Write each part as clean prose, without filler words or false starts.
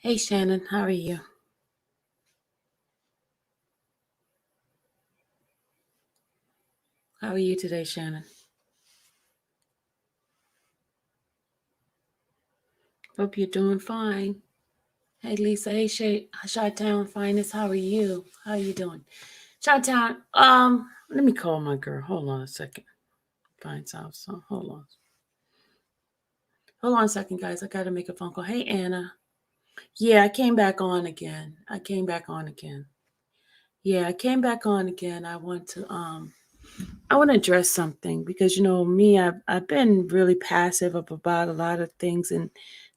Hey Shannon, how are you? How are you today, Shannon? Hope you're doing fine. Hey Lisa, hey Chi-Town Finest, how are you? How are you doing? Chi-Town, let me call my girl. Hold on a second. Find out some. Hold on. Hold on a second, guys. I gotta make a phone call. Hey Anna. Yeah, I came back on again. Yeah, I came back on again. I want to address something because me, I've been really passive about a lot of things and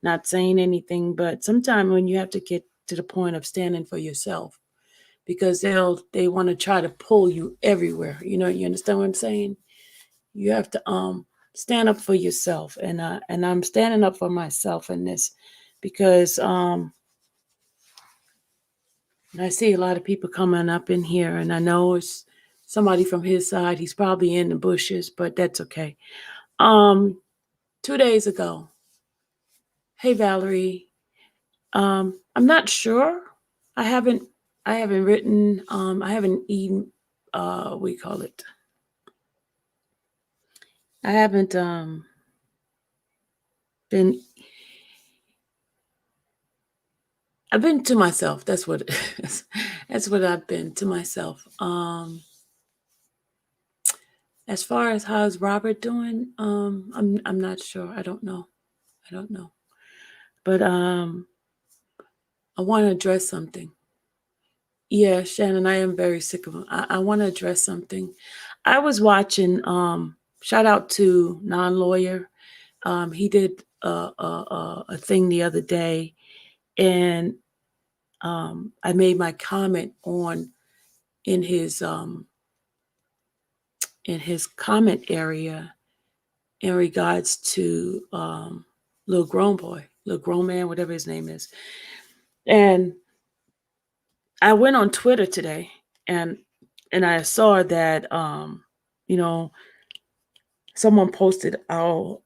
not saying anything. But sometimes when you have to get to the point of standing for yourself, because they want to try to pull you everywhere. You understand what I'm saying? You have to stand up for yourself, and I'm standing up for myself in this because I see a lot of people coming up in here, and I know it's somebody from his side. He's probably in the bushes, but that's okay. Um, 2 days ago. Hey Valerie. I'm not sure. I haven't I haven't written I haven't eaten we call it. I haven't been I've been to myself. That's what it is. That's what I've been to myself. As far as how's Robert doing, I'm not sure. I don't know. I don't know. But I want to address something. Yeah, Shannon, I am very sick of him. I want to address something. I was watching, shout out to non lawyer. He did a thing the other day, and I made my comment on in his um, in his comment area in regards to little grown man, whatever his name is. And I went on Twitter today, and I saw that you know someone posted our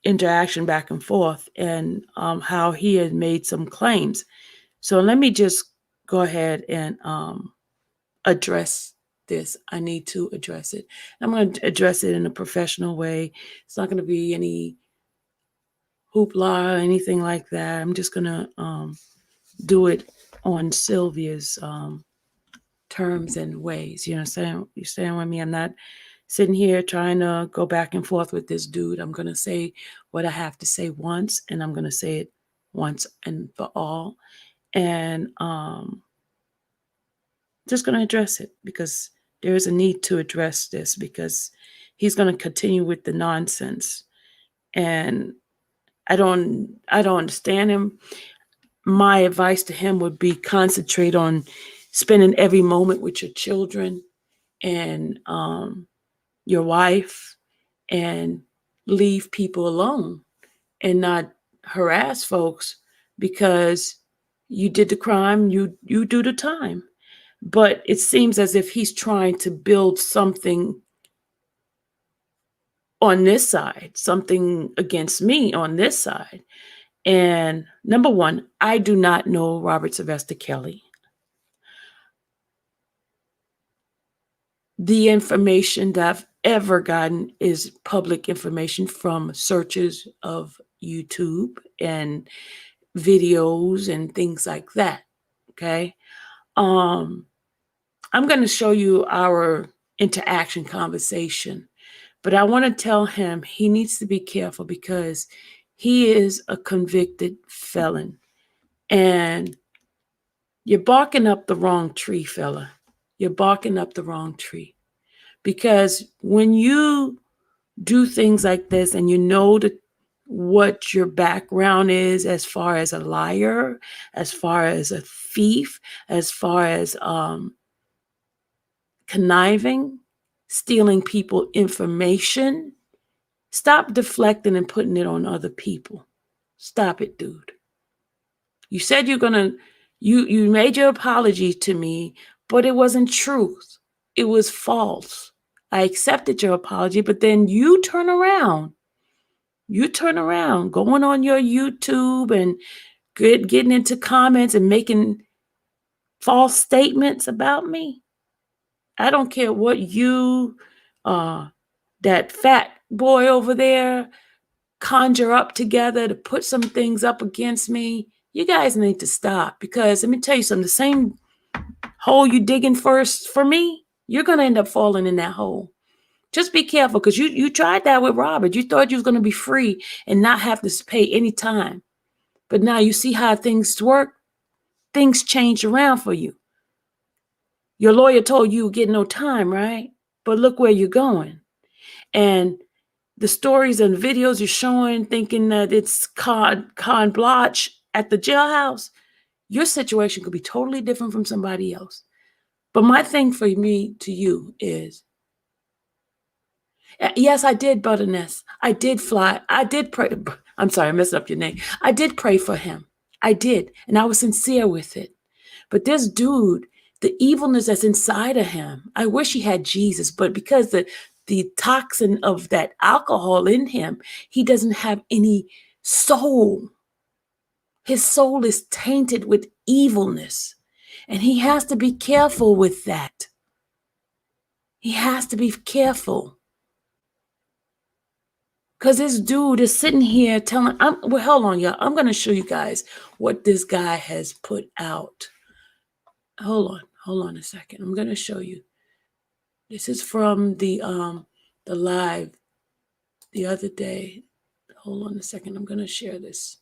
interaction back and forth and how he had made some claims. So let me just go ahead and address this. I need to address it. I'm going to address it in a professional way. It's not going to be any hoopla or anything like that. I'm just going to do it on Sylvia's terms and ways. You know what I'm saying? You saying with me? I'm not sitting here trying to go back and forth with this dude. I'm going to say what I have to say once, and I'm going to say it once and for all. And just going to address it because there is a need to address this because he's going to continue with the nonsense. And I don't understand him. My advice to him would be concentrate on spending every moment with your children and your wife and leave people alone and not harass folks because you did the crime, you do the time. But it seems as if he's trying to build something on this side, something against me on this side. And number one, I do not know Robert Sylvester Kelly. The information that I've ever gotten is public information from searches of YouTube and videos and things like that. Okay. Um, I'm going to show you our interaction conversation, but I want to tell him he needs to be careful because he is a convicted felon and you're barking up the wrong tree, fella. You're barking up the wrong tree because when you do things like this and you know what your background is as far as a liar, as far as a thief, as far as conniving, stealing people information, stop deflecting and putting it on other people. Stop it, dude. You said you're gonna you made your apology to me, but it wasn't truth. It was false. I accepted your apology, but then you turn around going on your YouTube and getting into comments and making false statements about me. I don't care what you, that fat boy over there, conjure up together to put some things up against me. You guys need to stop, because let me tell you something. The same hole you digging first for me, you're going to end up falling in that hole. Just be careful, because you tried that with Robert. You thought you was going to be free and not have to pay any time. But now you see how things work. Things changed around for you. Your lawyer told you get no time, right? But look where you're going. And the stories and videos you're showing, thinking that it's con blotch at the jailhouse, your situation could be totally different from somebody else. But my thing for me to you is, yes, I did, Butterness. I did fly. I did pray. I'm sorry, I messed up your name. I did pray for him. I did. And I was sincere with it. But this dude, the evilness that's inside of him, I wish he had Jesus, but because the toxin of that alcohol in him, he doesn't have any soul. His soul is tainted with evilness. And he has to be careful with that. He has to be careful. Because this dude is sitting here telling, well, hold on, y'all. I'm going to show you guys what this guy has put out. Hold on a second. I'm going to show you. This is from the live the other day. Hold on a second. I'm going to share this.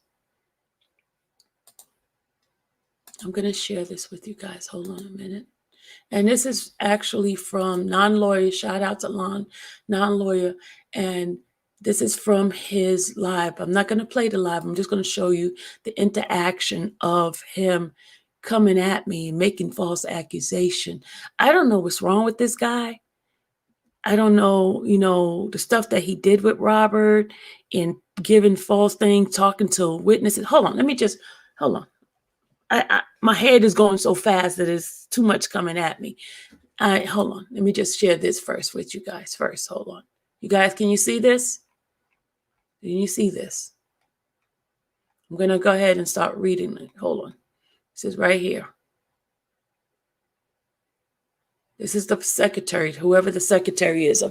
I'm going to share this with you guys. Hold on a minute. And this is actually from Non-Lawyer. Shout out to Non-Lawyer. And this is from his live. I'm not going to play the live. I'm just going to show you the interaction of him coming at me, making false accusation. I don't know what's wrong with this guy. I don't know, the stuff that he did with Robert and giving false things, talking to witnesses. Hold on. My head is going so fast that it's too much coming at me. Hold on. Let me just share this first with you guys first. Hold on. You guys, can you see this? Can you see this? I'm going to go ahead and start reading it. Hold on. This is right here. This is the secretary, whoever the secretary is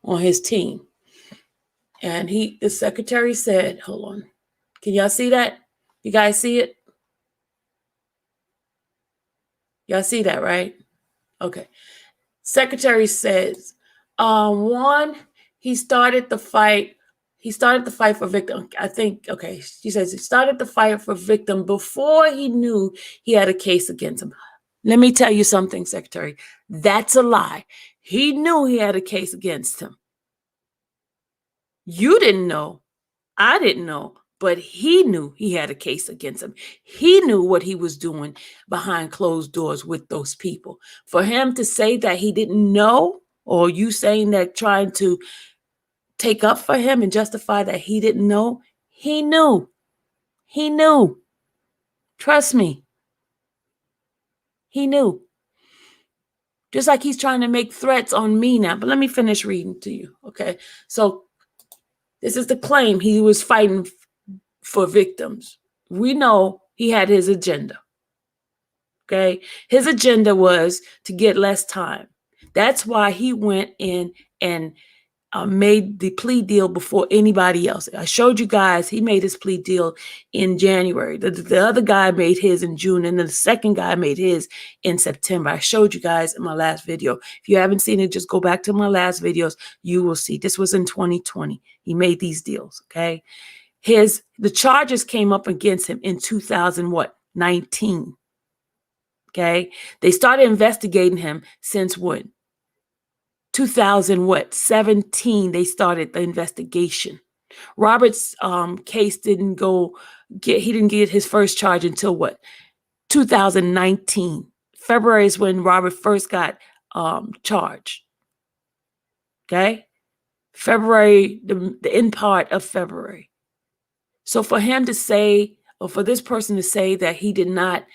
on his team. And the secretary said, hold on. Can y'all see that? You guys see it? Y'all see that, right? Okay. Secretary says, one, he started the fight for victim. I think, okay, she says he started the fight for victim before he knew he had a case against him. Let me tell you something, Secretary. That's a lie. He knew he had a case against him. You didn't know. I didn't know. But he knew he had a case against him. He knew what he was doing behind closed doors with those people. For him to say that he didn't know, or you saying that, trying to take up for him and justify that he didn't know, he knew. He knew. Trust me. He knew. Just like he's trying to make threats on me now. But let me finish reading to you, okay? So this is the claim. He was fighting for victims. We know he had his agenda, okay? His agenda was to get less time. That's why he went in and made the plea deal before anybody else. I showed you guys he made his plea deal in January. The other guy made his in June, and then the second guy made his in September. I showed you guys in my last video. If you haven't seen it, just go back to my last videos. You will see. This was in 2020. He made these deals, okay? The charges came up against him in 2019. Okay? They started investigating him since when? 2017, they started the investigation. Robert's case he didn't get his first charge until what? 2019. February is when Robert first got charged. Okay? February, the end part of February. So for him to say, or for this person to say that he did not,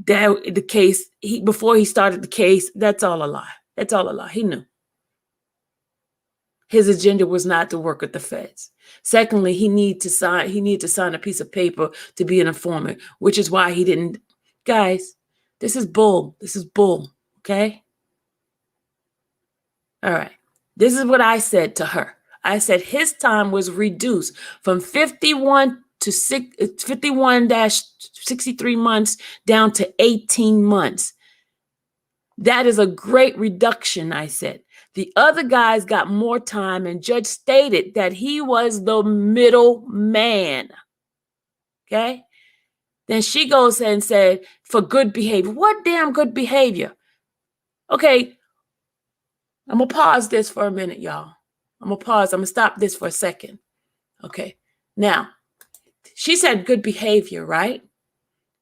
that the case, before he started the case, that's all a lie. That's all a lie. He knew. His agenda was not to work with the feds. Secondly, he needed to sign a piece of paper to be an informant, which is why he didn't. Guys, this is bull. This is bull. Okay? All right. This is what I said to her. I said his time was reduced from 51 to 51-63 months down to 18 months. That is a great reduction, I said. The other guys got more time, and judge stated that he was the middle man. Okay? Then she goes and said, for good behavior. What damn good behavior? Okay, I'm going to pause this for a minute, y'all. I'm going to stop this for a second. Okay. Now, she said good behavior, right?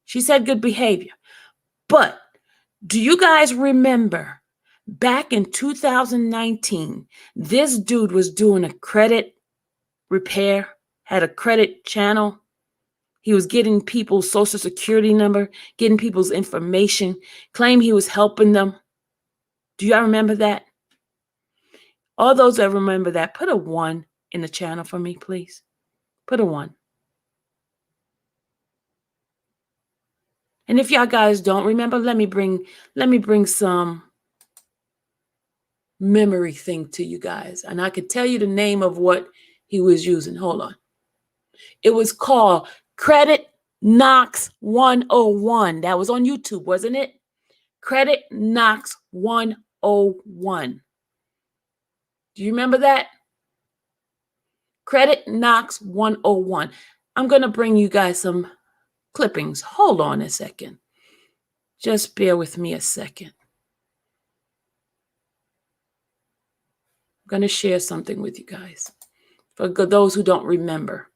She said good behavior. But do you guys remember back in 2019, this dude was doing a credit repair, had a credit channel. He was getting people's social security number, getting people's information, claimed he was helping them. Do y'all remember that? All those that remember that, put a 1 in the channel for me, please. Put a 1. And if y'all guys don't remember, let me bring some memory thing to you guys. And I could tell you the name of what he was using. Hold on. It was called Credit Knocks 101. That was on YouTube, wasn't it? Credit Knocks 101. Do you remember that? Credit Knocks 101. I'm going to bring you guys some clippings. Hold on a second. Just bear with me a second. I'm going to share something with you guys for those who don't remember.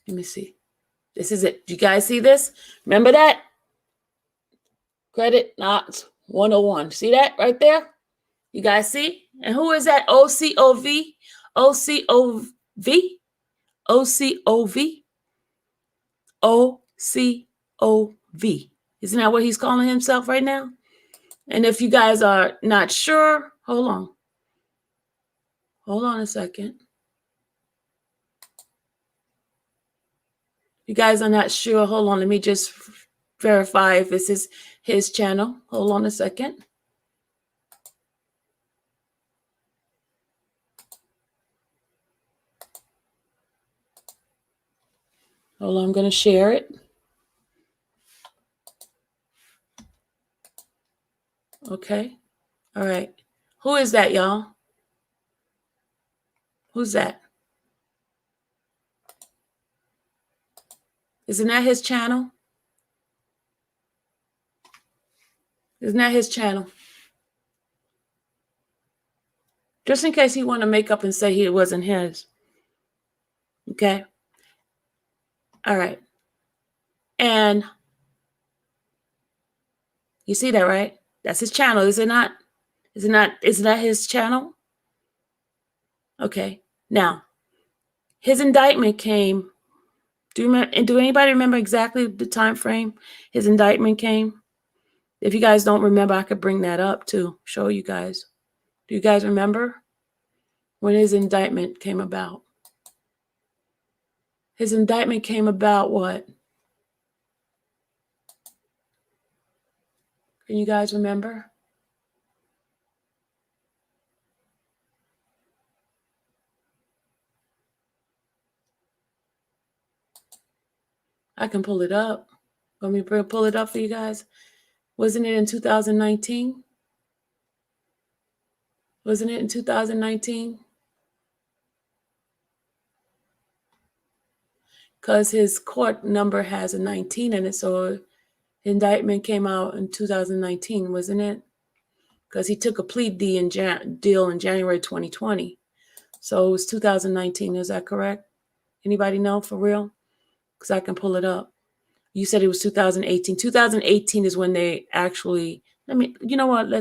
Let me see. This is it. Do you guys see this? Remember that? Credit Knocks 101. See that right there? You guys see? And who is that? OCOV? OCOV? OCOV? OCOV. Isn't that what he's calling himself right now? And if you guys are not sure, hold on. Hold on a second. You guys are not sure. Hold on. Let me just verify if this is his channel. Hold on a second. Hold on. I'm going to share it. Okay. All right. Who is that, y'all? Who's that? Isn't that his channel? Isn't that his channel? Just in case he want to make up and say it wasn't his. Okay. All right. And you see that, right? That's his channel, is it not? Isn't that his channel? Okay. Now, his indictment came. Do anybody remember exactly the time frame his indictment came? If you guys don't remember, I could bring that up to show you guys. Do you guys remember when his indictment came about? His indictment came about what? Can you guys remember? I can pull it up. Let me pull it up for you guys. Wasn't it in 2019? Wasn't it in 2019? Because his court number has a 19 in it, so indictment came out in 2019, wasn't it? Because he took a plea deal in January 2020. So it was 2019. Is that correct? Anybody know for real? Because I can pull it up. You said it was 2018. 2018 is when they actually, you know what?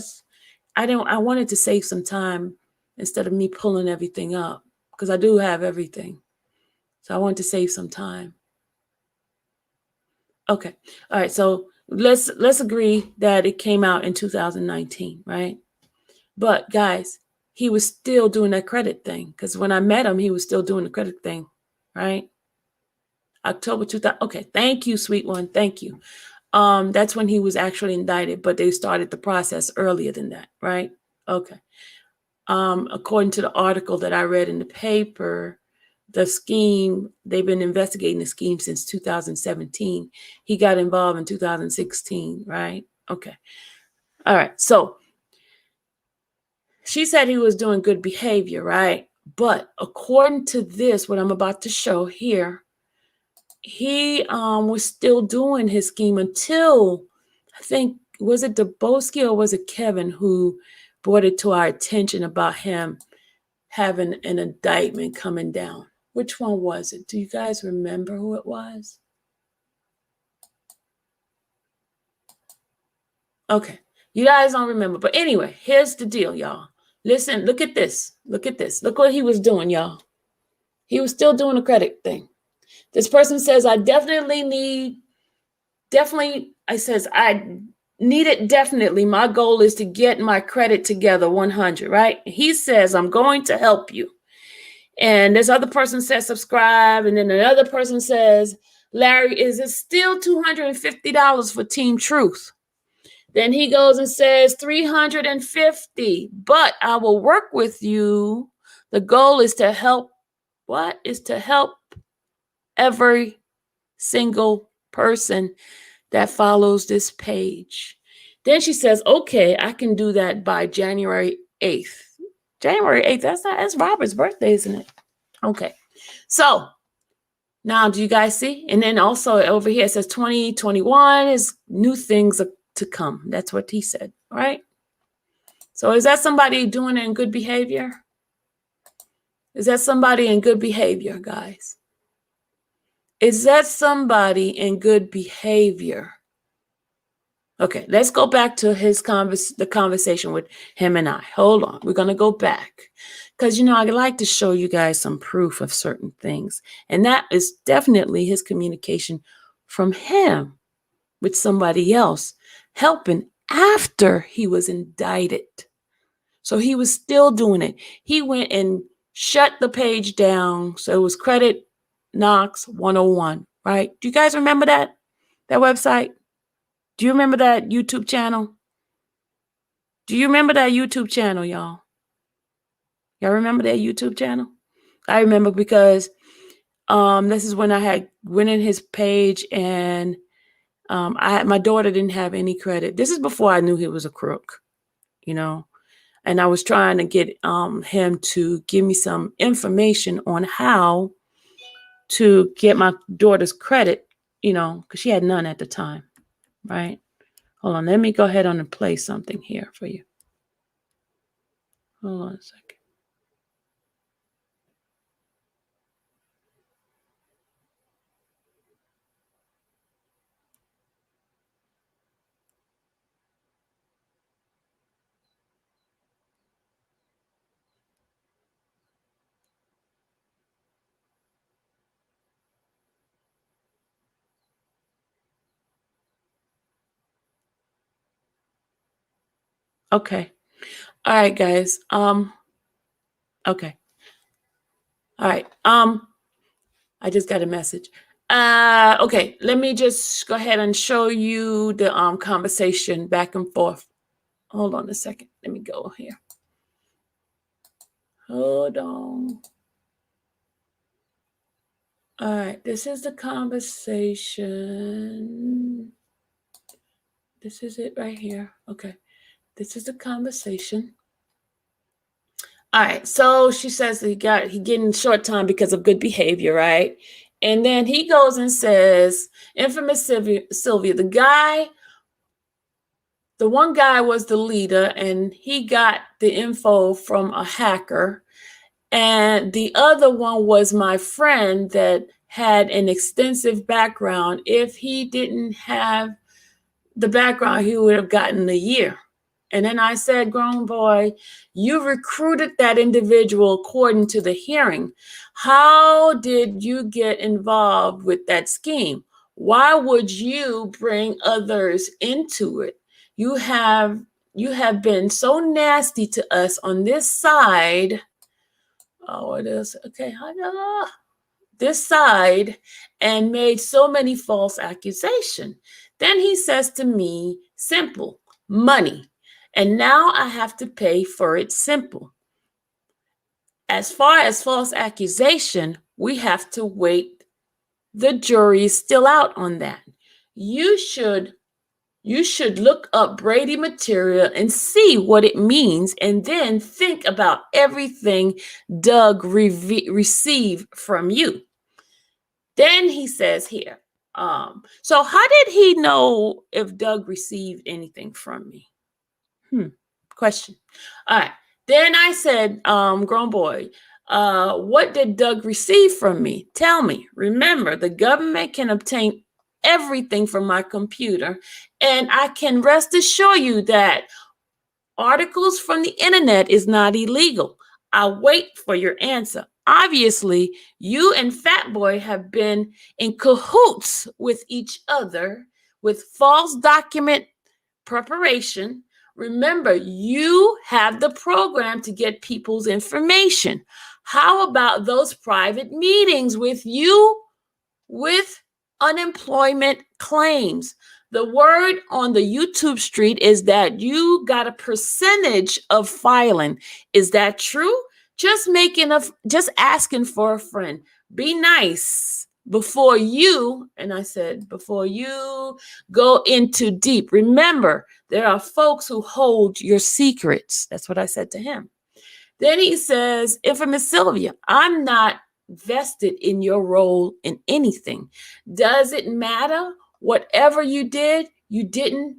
I wanted to save some time instead of me pulling everything up, because I do have everything. So I want to save some time. Okay. All right. So let's agree that it came out in 2019, right? But guys, he was still doing that credit thing, because when I met him, he was still doing the credit thing, right? October 2000. Okay. Thank you, sweet one. Thank you. That's when he was actually indicted, but they started the process earlier than that, right? Okay. According to the article that I read in the paper, the scheme, they've been investigating the scheme since 2017. He got involved in 2016, right? Okay. All right. So she said he was doing good behavior, right? But according to this, what I'm about to show here, he was still doing his scheme until, I think, was it Dubowski or was it Kevin who brought it to our attention about him having an indictment coming down? Which one was it? Do you guys remember who it was? Okay. You guys don't remember. But anyway, here's the deal, y'all. Listen, look at this. Look at this. Look what he was doing, y'all. He was still doing the credit thing. This person says, I need it definitely. My goal is to get my credit together 100, right? He says, I'm going to help you. And this other person says, subscribe. And then another person says, Larry, is it still $250 for Team Truth? Then he goes and says $350, but I will work with you. The goal is to help. What is to help every single person that follows this page. Then she says, okay, I can do that by January 8th. January 8th, that's Robert's birthday, isn't it? Okay. So now do you guys see? And then also over here it says 2021 is new things to come. That's what he said. All right. So is that somebody doing it in good behavior? Is that somebody in good behavior, guys? Is that somebody in good behavior? Okay, let's go back to the conversation with him and I. Hold on. We're going to go back because, I like to show you guys some proof of certain things. And that is definitely his communication from him with somebody else helping after he was indicted. So he was still doing it. He went and shut the page down. So it was Credit Knox 101, right? Do you guys remember that website? Do you remember that YouTube channel? Do you remember that YouTube channel, y'all? Y'all remember that YouTube channel? I remember because this is when I had went in his page and my daughter didn't have any credit. This is before I knew he was a crook, and I was trying to get him to give me some information on how to get my daughter's credit, because she had none at the time, right? Hold on, let me go ahead and play something here for you. Hold on a second. Okay. All right, guys. Okay. All right. I just got a message. Okay, let me just go ahead and show you the conversation back and forth. Hold on a second. Let me go here. Hold on. All right, this is the conversation. This is it right here. Okay, this is the conversation. All right, so she says he getting short time because of good behavior, right? And then he goes and says, infamous Sylvia, the one guy was the leader and he got the info from a hacker. And the other one was my friend that had an extensive background. If he didn't have the background, he would have gotten a year. And then I said, grown boy, you recruited that individual according to the hearing. How did you get involved with that scheme? Why would you bring others into it? You have been so nasty to us on this side. Oh, it is. Okay. This side, and made so many false accusations. Then he says to me, simple, money. And now I have to pay for it simple. As far as false accusation, we have to wait. The jury is still out on that. You should look up Brady material and see what it means, and then think about everything Doug received from you. Then he says here, so how did he know if Doug received anything from me? Question. All right. Then I said, grown boy, what did Doug receive from me? Tell me. Remember, the government can obtain everything from my computer, and I can rest assure you that articles from the internet is not illegal. I'll wait for your answer. Obviously, you and Fat Boy have been in cahoots with each other with false document preparation. Remember, you have the program to get people's information. How about those private meetings with you with unemployment claims? The word on the YouTube street is that you got a percentage of filing. Is that true? Just asking for a friend. Be nice before you, and I said, before you go into deep. Remember, there are folks who hold your secrets. That's what I said to him. Then he says, Infamous Sylvia, I'm not vested in your role in anything. Does it matter? Whatever you did, you didn't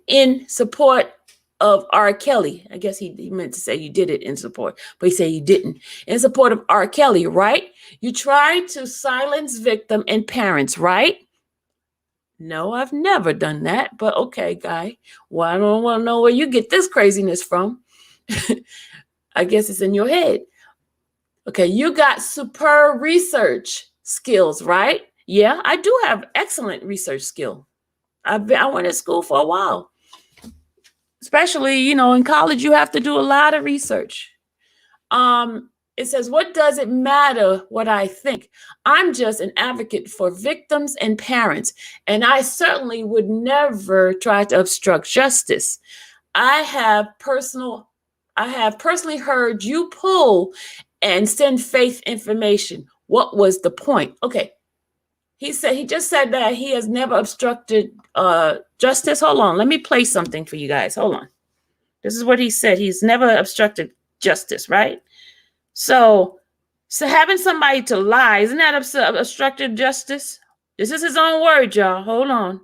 in support of R. Kelly. I guess he meant to say you did it in support, but he said you didn't. In support of R. Kelly, right? You tried to silence victim and parents, right? No, I've never done that, but okay, guy. Well, I don't want to know where you get this craziness from. I guess it's in your head. Okay, you got superb research skills, right? Yeah, I do have excellent research skill. I went to school for a while. Especially, in college, you have to do a lot of research. It says, what does it matter what I think? I'm just an advocate for victims and parents, and I certainly would never try to obstruct justice. I have personally heard you pull and send faith information. What was the point? Okay. He just said that he has never obstructed justice. Hold on. Let me play something for you guys. Hold on. This is what he said. He's never obstructed justice, right? So having somebody to lie, isn't that obstructed justice? This is his own word, y'all. Hold on.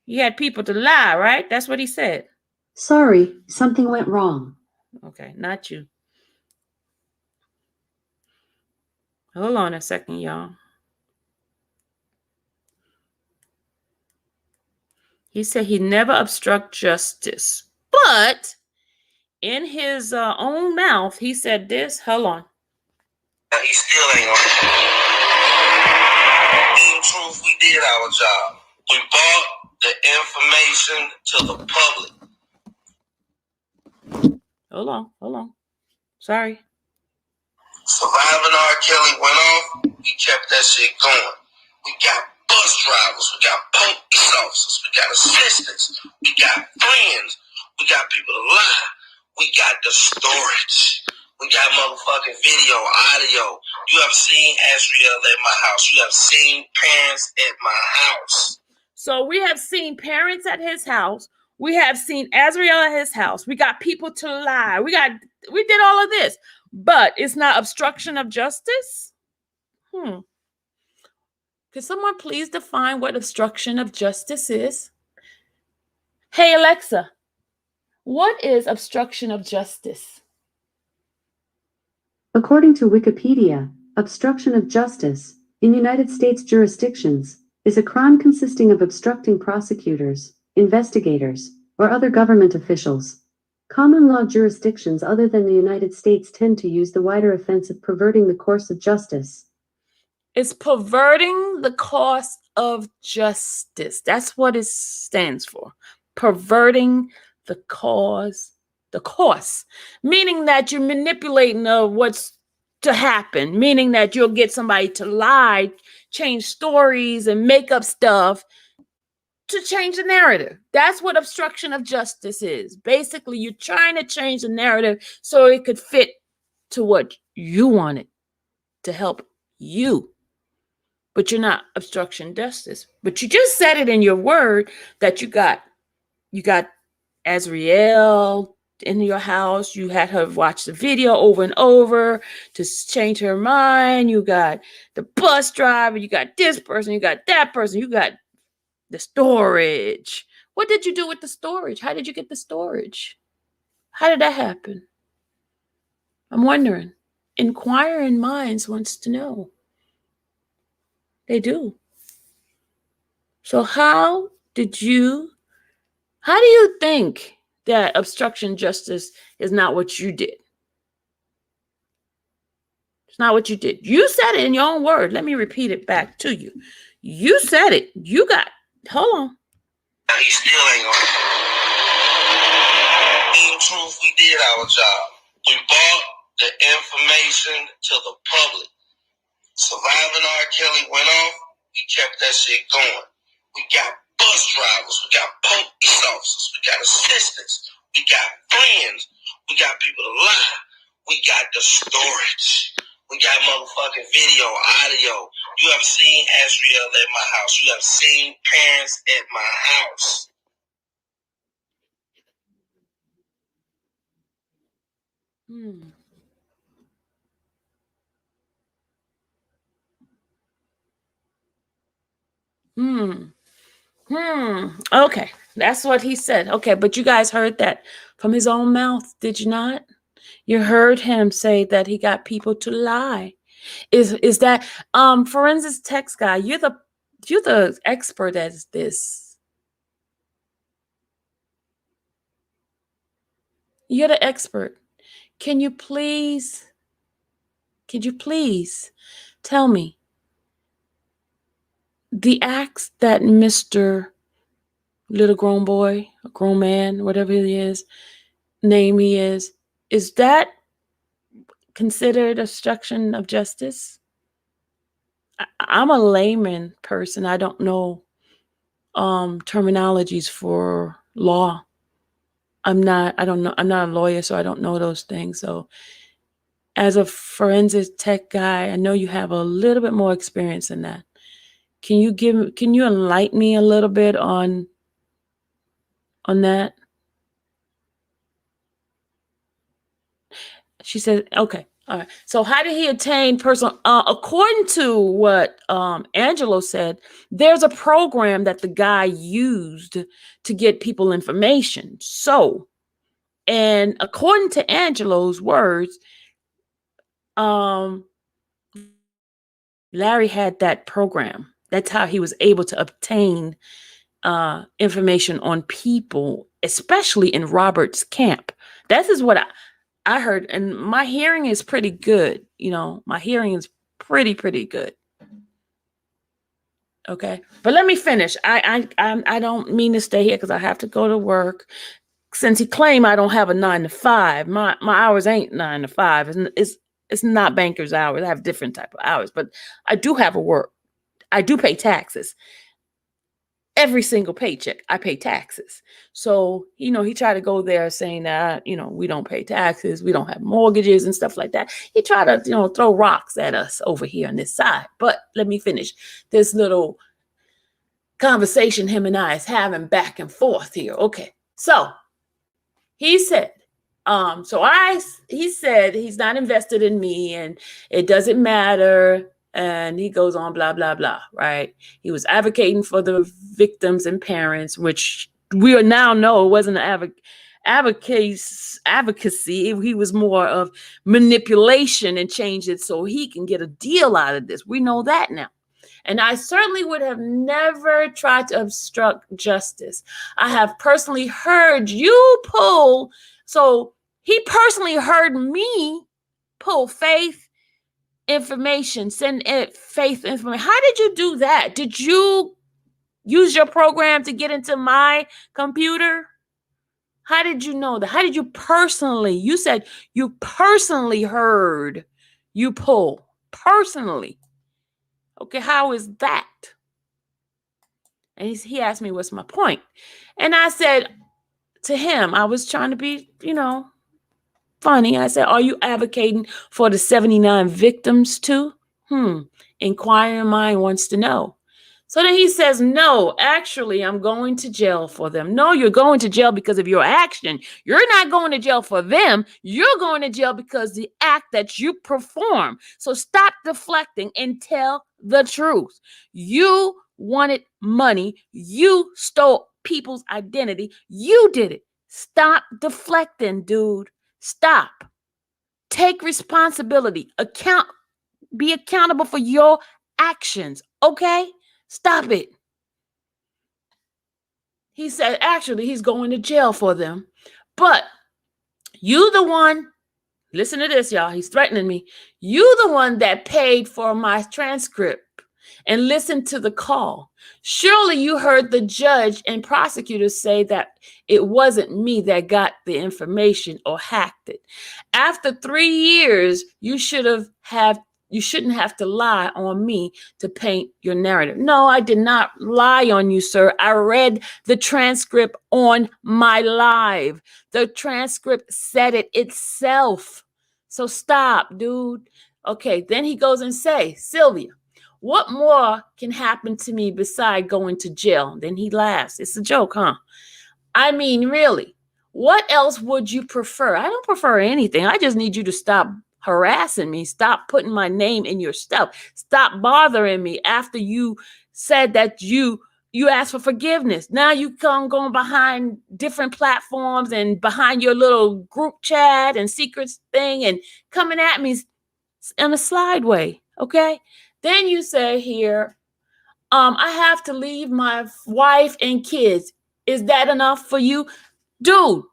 He had people to lie, right? That's what he said. Sorry, something went wrong. Okay, not you. Hold on a second, y'all. He said he never obstruct justice, but in his own mouth, he said this. Hold on. He still ain't on it. In truth, we did our job. We brought the information to the public. Hold on. Sorry. Surviving R. Kelly went off. We kept that shit going. We got bus drivers. We got police officers. We got assistants. We got friends. We got people to lie. We got the storage. We got motherfucking video, audio. You have seen Azriel at my house. You have seen parents at my house. So we have seen parents at his house. We have seen Azriel at his house. We got people to lie. We did all of this, but it's not obstruction of justice. Could someone please define what obstruction of justice is? Hey, Alexa, what is obstruction of justice? According to Wikipedia, obstruction of justice in United States jurisdictions is a crime consisting of obstructing prosecutors, investigators, or other government officials. Common law jurisdictions other than the United States tend to use the wider offense of perverting the course of justice. It's perverting the course of justice. That's what it stands for. Perverting the course, meaning that you're manipulating what's to happen, meaning that you'll get somebody to lie, change stories, and make up stuff to change the narrative. That's what obstruction of justice is. Basically, you're trying to change the narrative so it could fit to what you wanted to help you. But you're not obstruction justice. But you just said it in your word that you got Azriel in your house. You had her watch the video over and over to change her mind. You got the bus driver. You got this person. You got that person. You got the storage. What did you do with the storage? How did you get the storage? How did that happen? I'm wondering. Inquiring minds wants to know. They do. So how do you think that obstruction justice is not what you did? It's not what you did. You said it in your own word. Let me repeat it back to you. You said it. Hold on. He still ain't on it. In truth, we did our job. We brought the information to the public. Surviving R. Kelly went off. We kept that shit going. We got bus drivers. We got police officers. We got assistants. We got friends. We got people to lie. We got the storage. We got motherfucking video, audio. You have seen Azriel at my house. You have seen parents at my house. Okay, that's what he said. Okay, but you guys heard that from his own mouth, did you not? You heard him say that he got people to lie. Is that forensics text guy? You're the expert at this. You're the expert. Could you please tell me the acts that Mr. Little grown boy, a grown man, whatever he is, is that considered obstruction of justice? I'm a layman person. I don't know terminologies for law. I'm not a lawyer, so I don't know those things. So as a forensic tech guy, I know you have a little bit more experience in that. Can you enlighten me a little bit on that? She said, okay. All right. So how did he attain personal? According to what Angelo said, there's a program that the guy used to get people information. So, and according to Angelo's words, Larry had that program. That's how he was able to obtain information on people, especially in Robert's camp. This is what I heard, and my hearing is pretty good. My hearing is pretty good. Okay, but let me finish. I don't mean to stay here because I have to go to work. Since he claimed I don't have a 9 to 5, my hours ain't 9 to 5. It's not banker's hours. I have different type of hours, but I do have a work. I do pay taxes. Every single paycheck, I pay taxes. So, he tried to go there saying that, we don't pay taxes. We don't have mortgages and stuff like that. He tried to, throw rocks at us over here on this side. But let me finish this little conversation him and I is having back and forth here. Okay. So he said, he said he's not invested in me and it doesn't matter. And he goes on, blah, blah, blah, right? He was advocating for the victims and parents, which we now know it wasn't an advocacy. He was more of manipulation and change it so he can get a deal out of this. We know that now. And I certainly would have never tried to obstruct justice. I have personally heard you pull. So he personally heard me pull faith information, send it faith information. How did you do that? Did you use your program to get into my computer? How did you know that? How did you personally? You said you personally heard you pull. Personally. Okay, how is that? And he asked me, what's my point? And I said to him, I was trying to be, funny. I said, are you advocating for the 79 victims too? Inquiring mind wants to know. So then he says, no, actually, I'm going to jail for them. No, you're going to jail because of your action. You're not going to jail for them. You're going to jail because the act that you perform. So stop deflecting and tell the truth. You wanted money. You stole people's identity. You did it. Stop deflecting, dude. Stop. Take responsibility. Be accountable for your actions. Okay? Stop it. He said, actually, he's going to jail for them. But you the one, listen to this, y'all. He's threatening me. You the one that paid for my transcript and listened to the call. Surely you heard the judge and prosecutors say that it wasn't me that got the information or hacked it. After 3 years, you shouldn't have to lie on me to paint your narrative. No, I did not lie on you, sir. I read the transcript on my live. The transcript said it itself. So stop, dude. Okay, then he goes and say, Sylvia, what more can happen to me beside going to jail? Then he laughs. It's a joke, huh? I mean, really, what else would you prefer? I don't prefer anything. I just need you to stop harassing me. Stop putting my name in your stuff. Stop bothering me after you said that you asked for forgiveness. Now you come going behind different platforms and behind your little group chat and secrets thing and coming at me in a slide way. Okay. Then you say here, I have to leave my wife and kids. Is that enough for you? Dude,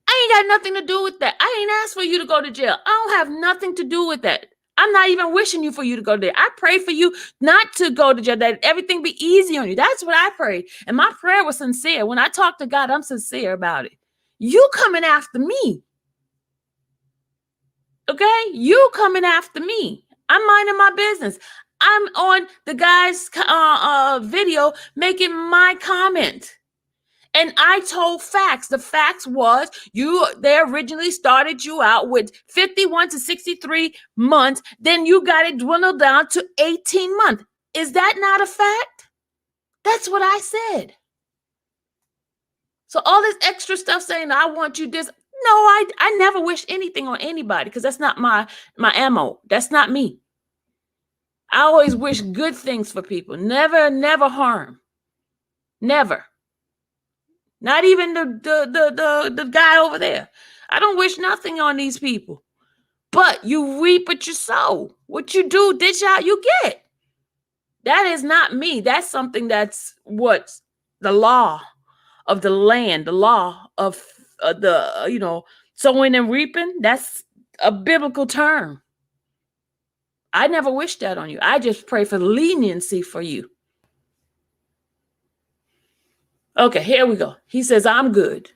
I ain't got nothing to do with that. I ain't asked for you to go to jail. I don't have nothing to do with that. I'm not even wishing for you to go there. I pray for you not to go to jail, that everything be easy on you. That's what I prayed. And my prayer was sincere. When I talk to God, I'm sincere about it. You coming after me. Okay? You coming after me. I'm minding my business. I'm on the guy's video making my comment. And I told facts. The facts was they originally started you out with 51 to 63 months. Then you got it dwindled down to 18 months. Is that not a fact? That's what I said. So all this extra stuff saying, I want you this. No, I never wish anything on anybody because that's not my ammo. That's not me. I always wish good things for people. Never harm. Never. Not even the guy over there. I don't wish nothing on these people. But you reap what you sow. What you do, dish out, you get. That is not me. That's something that's what's the law of the land, the law of sowing and reaping. That's a biblical term. I never wish that on you. I just pray for leniency for you. Okay, here we go. He says, I'm good.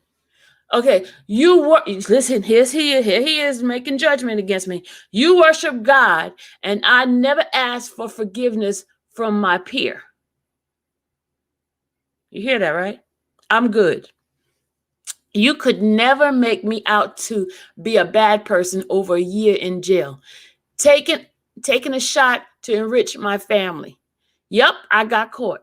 Okay, listen, here he is making judgment against me. You worship God, and I never asked for forgiveness from my peer. You hear that, right? I'm good. You could never make me out to be a bad person over a year in jail. Taking a shot to enrich my family. Yep, I got caught.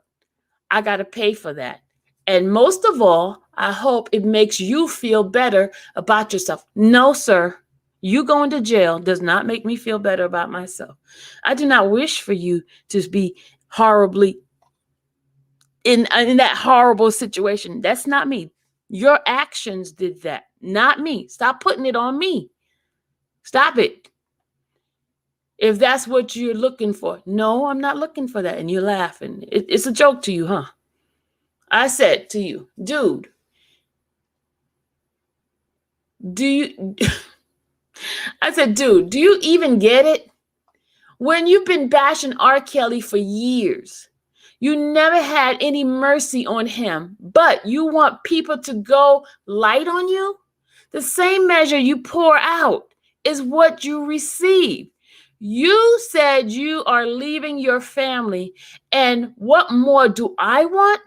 I got to pay for that. And most of all, I hope it makes you feel better about yourself. No, sir. You going to jail does not make me feel better about myself. I do not wish for you to be horribly in that horrible situation. That's not me. Your actions did that, not me. Stop putting it on me. Stop it. if that's what you're looking for. No, I'm not looking for that. And you're laughing. It's a joke to you, huh? I said to you, dude, do you, I said, dude, do you even get it? When you've been bashing R. Kelly for years, you never had any mercy on him, but you want people to go light on you? The same measure you pour out is what you receive. You said you are leaving your family, and what more do I want?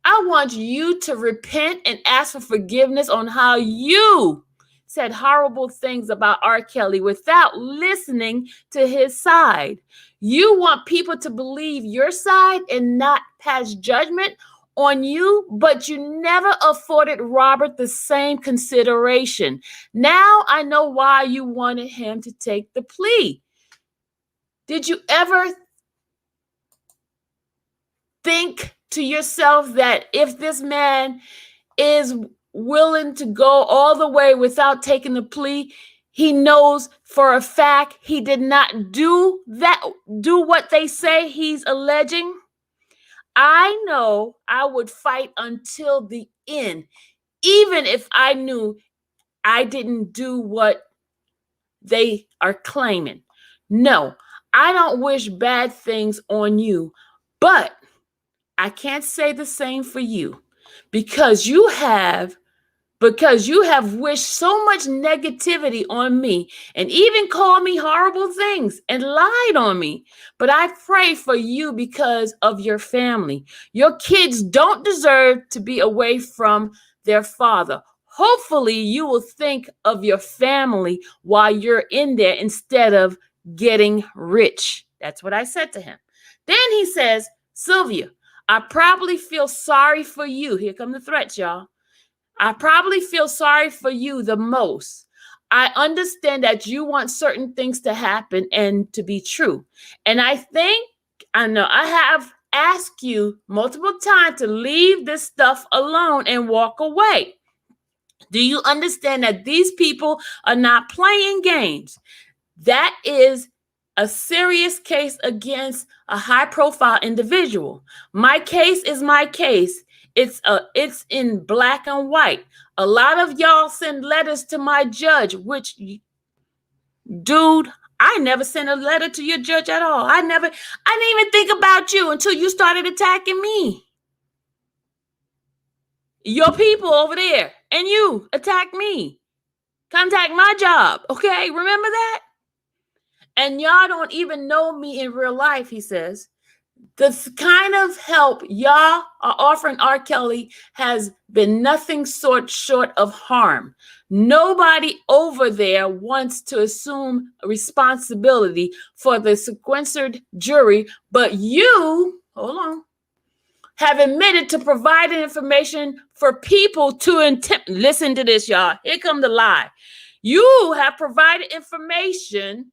I want you to repent and ask for forgiveness on how you said horrible things about R. Kelly without listening to his side. You want people to believe your side and not pass judgment on you, but you never afforded Robert the same consideration. Now I know why you wanted him to take the plea. Did you ever think to yourself that if this man is willing to go all the way without taking the plea, he knows for a fact he did not do what they say he's alleging? I know I would fight until the end, even if I knew I didn't do what they are claiming. No, I don't wish bad things on you, but I can't say the same for you because you have wished so much negativity on me and even called me horrible things and lied on me. But I pray for you because of your family. Your kids don't deserve to be away from their father. Hopefully, you will think of your family while you're in there instead of getting rich. That's what I said to him. Then he says, Sylvia, I probably feel sorry for you. Here come the threats, y'all. I probably feel sorry for you the most. I understand that you want certain things to happen and to be true. And I know I have asked you multiple times to leave this stuff alone and walk away. Do you understand that these people are not playing games? That is a serious case against a high-profile individual. My case is my case. It's in black and white. A lot of y'all send letters to my judge, which, dude, I never sent a letter to your judge at all. I didn't even think about you until you started attacking me. Your people over there and you attacked me. Contact my job, okay? Remember that? And y'all don't even know me in real life, he says. The kind of help y'all are offering R. Kelly has been nothing short of harm. Nobody over there wants to assume responsibility for the sequestered jury, but you, hold on, have admitted to providing information for people to listen to this, y'all. Here come the lie. You have provided information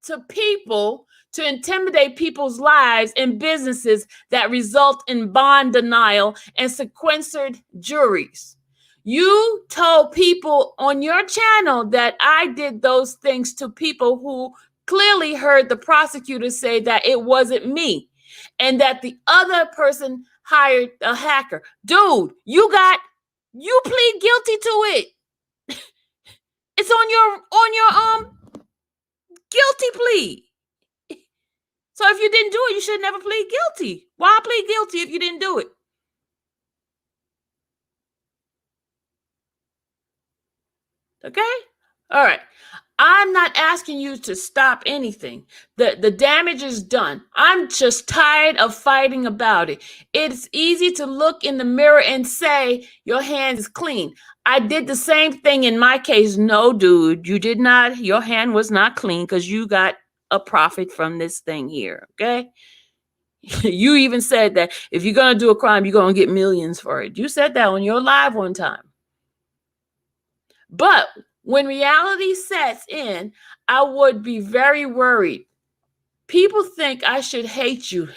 to people to intimidate people's lives and businesses that result in bond denial and sequestered juries. You told people on your channel that I did those things to people who clearly heard the prosecutor say that it wasn't me and that the other person hired a hacker. Dude, you plead guilty to it. It's on your guilty plea. So if you didn't do it, you should never plead guilty. Why plead guilty if you didn't do it? Okay? All right. I'm not asking you to stop anything. The damage is done. I'm just tired of fighting about it. It's easy to look in the mirror and say your hand is clean. I did the same thing in my case. No, dude, you did not. Your hand was not clean because you got a profit from this thing here. Okay? You even said that if you're going to do a crime, you're going to get millions for it. You said that on your live one time. But when reality sets in, I would be very worried. People think I should hate you.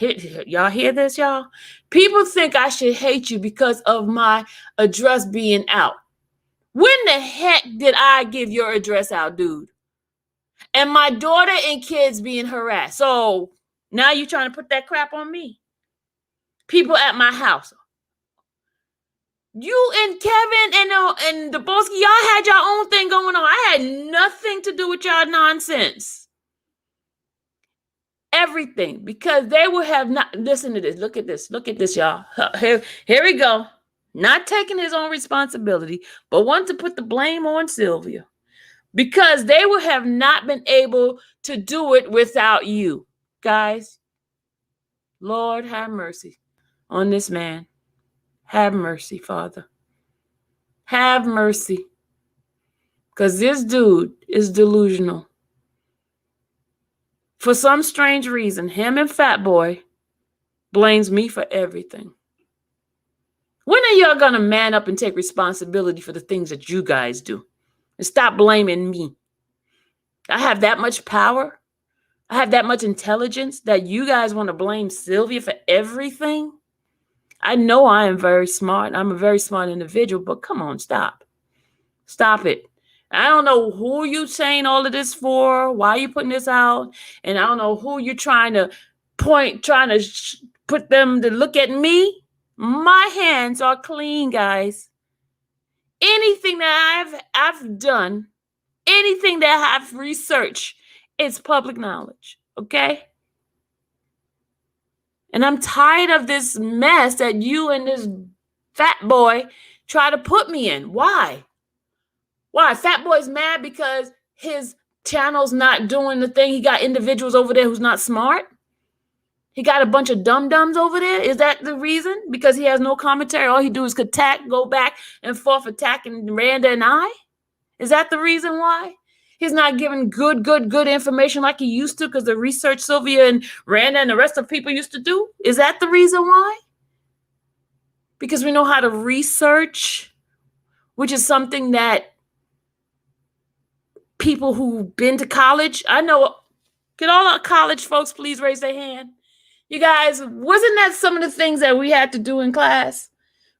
Y'all hear this, y'all? People think I should hate you because of my address being out. When the heck did I give your address out, dude? And my daughter and kids being harassed. So now you're trying to put that crap on me. People at my house. You and Kevin and the Bosky, y'all had your own thing going on. I had nothing to do with y'all nonsense. Everything. Because they would have not, listen to this. Look at this, y'all. Here we go. Not taking his own responsibility, but wanting to put the blame on Sylvia. Because they would have not been able to do it without you. Guys, Lord, have mercy on this man. Have mercy, Father. Have mercy. Because this dude is delusional. For some strange reason, him and Fat Boy blames me for everything. When are y'all going to man up and take responsibility for the things that you guys do? And stop blaming me. I have that much power. I have that much intelligence that you guys want to blame Sylvia for everything. I know I am very smart. I'm a very smart individual, but come on, stop. Stop it. I don't know who you saying all of this for, why you putting this out, and I don't know who you're trying to put them to look at me. My hands are clean, guys. Anything that I've done, anything that I've researched, it's public knowledge, okay? And I'm tired of this mess that you and this Fat Boy try to put me in. Why? Why? Fat Boy's mad because his channel's not doing the thing. He got individuals over there who's not smart. He got a bunch of dum-dums over there. Is that the reason? Because he has no commentary. All he do is go back and forth attacking Randa and I? Is that the reason why? He's not giving good information like he used to because the research Sylvia and Randa and the rest of people used to do? Is that the reason why? Because we know how to research, which is something that people who've been to college, I know, can all our college folks please raise their hand? You guys, wasn't that some of the things that we had to do in class?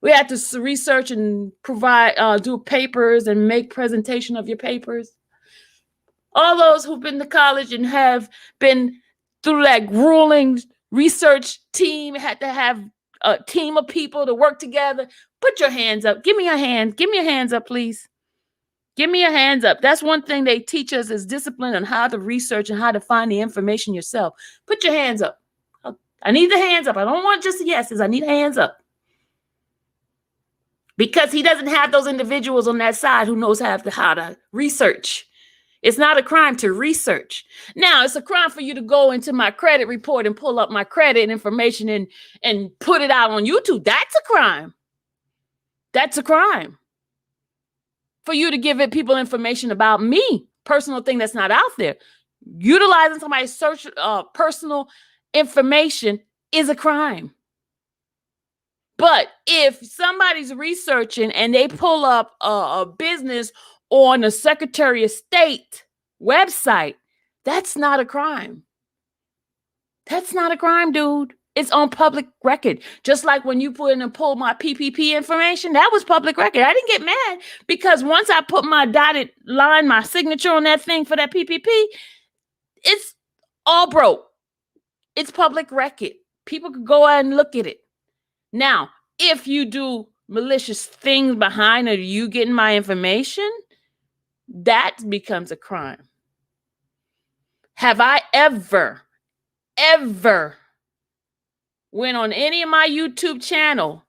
We had to research and provide, do papers and make presentation of your papers. All those who've been to college and have been through that grueling research team, had to have a team of people to work together. Put your hands up. Give me your hand. Give me your hands up, please. Give me your hands up. That's one thing they teach us is discipline on how to research and how to find the information yourself. Put your hands up. I need the hands up. I don't want just yeses. I need hands up. Because he doesn't have those individuals on that side who knows how to research. It's not a crime to research. Now, it's a crime for you to go into my credit report and pull up my credit information and put it out on YouTube. That's a crime. That's a crime. For you to give people information about me, personal thing that's not out there. Utilizing somebody's personal information is a crime. But if somebody's researching and they pull up a business on the Secretary of State website, that's not a crime. That's not a crime, dude. It's on public record. Just like when you put in and pull my PPP information, that was public record. I didn't get mad because once I put my dotted line, my signature on that thing for that PPP, it's all broke. It's public record. People could go out and look at it. Now, if you do malicious things behind or you getting my information, that becomes a crime. Have I ever went on any of my YouTube channel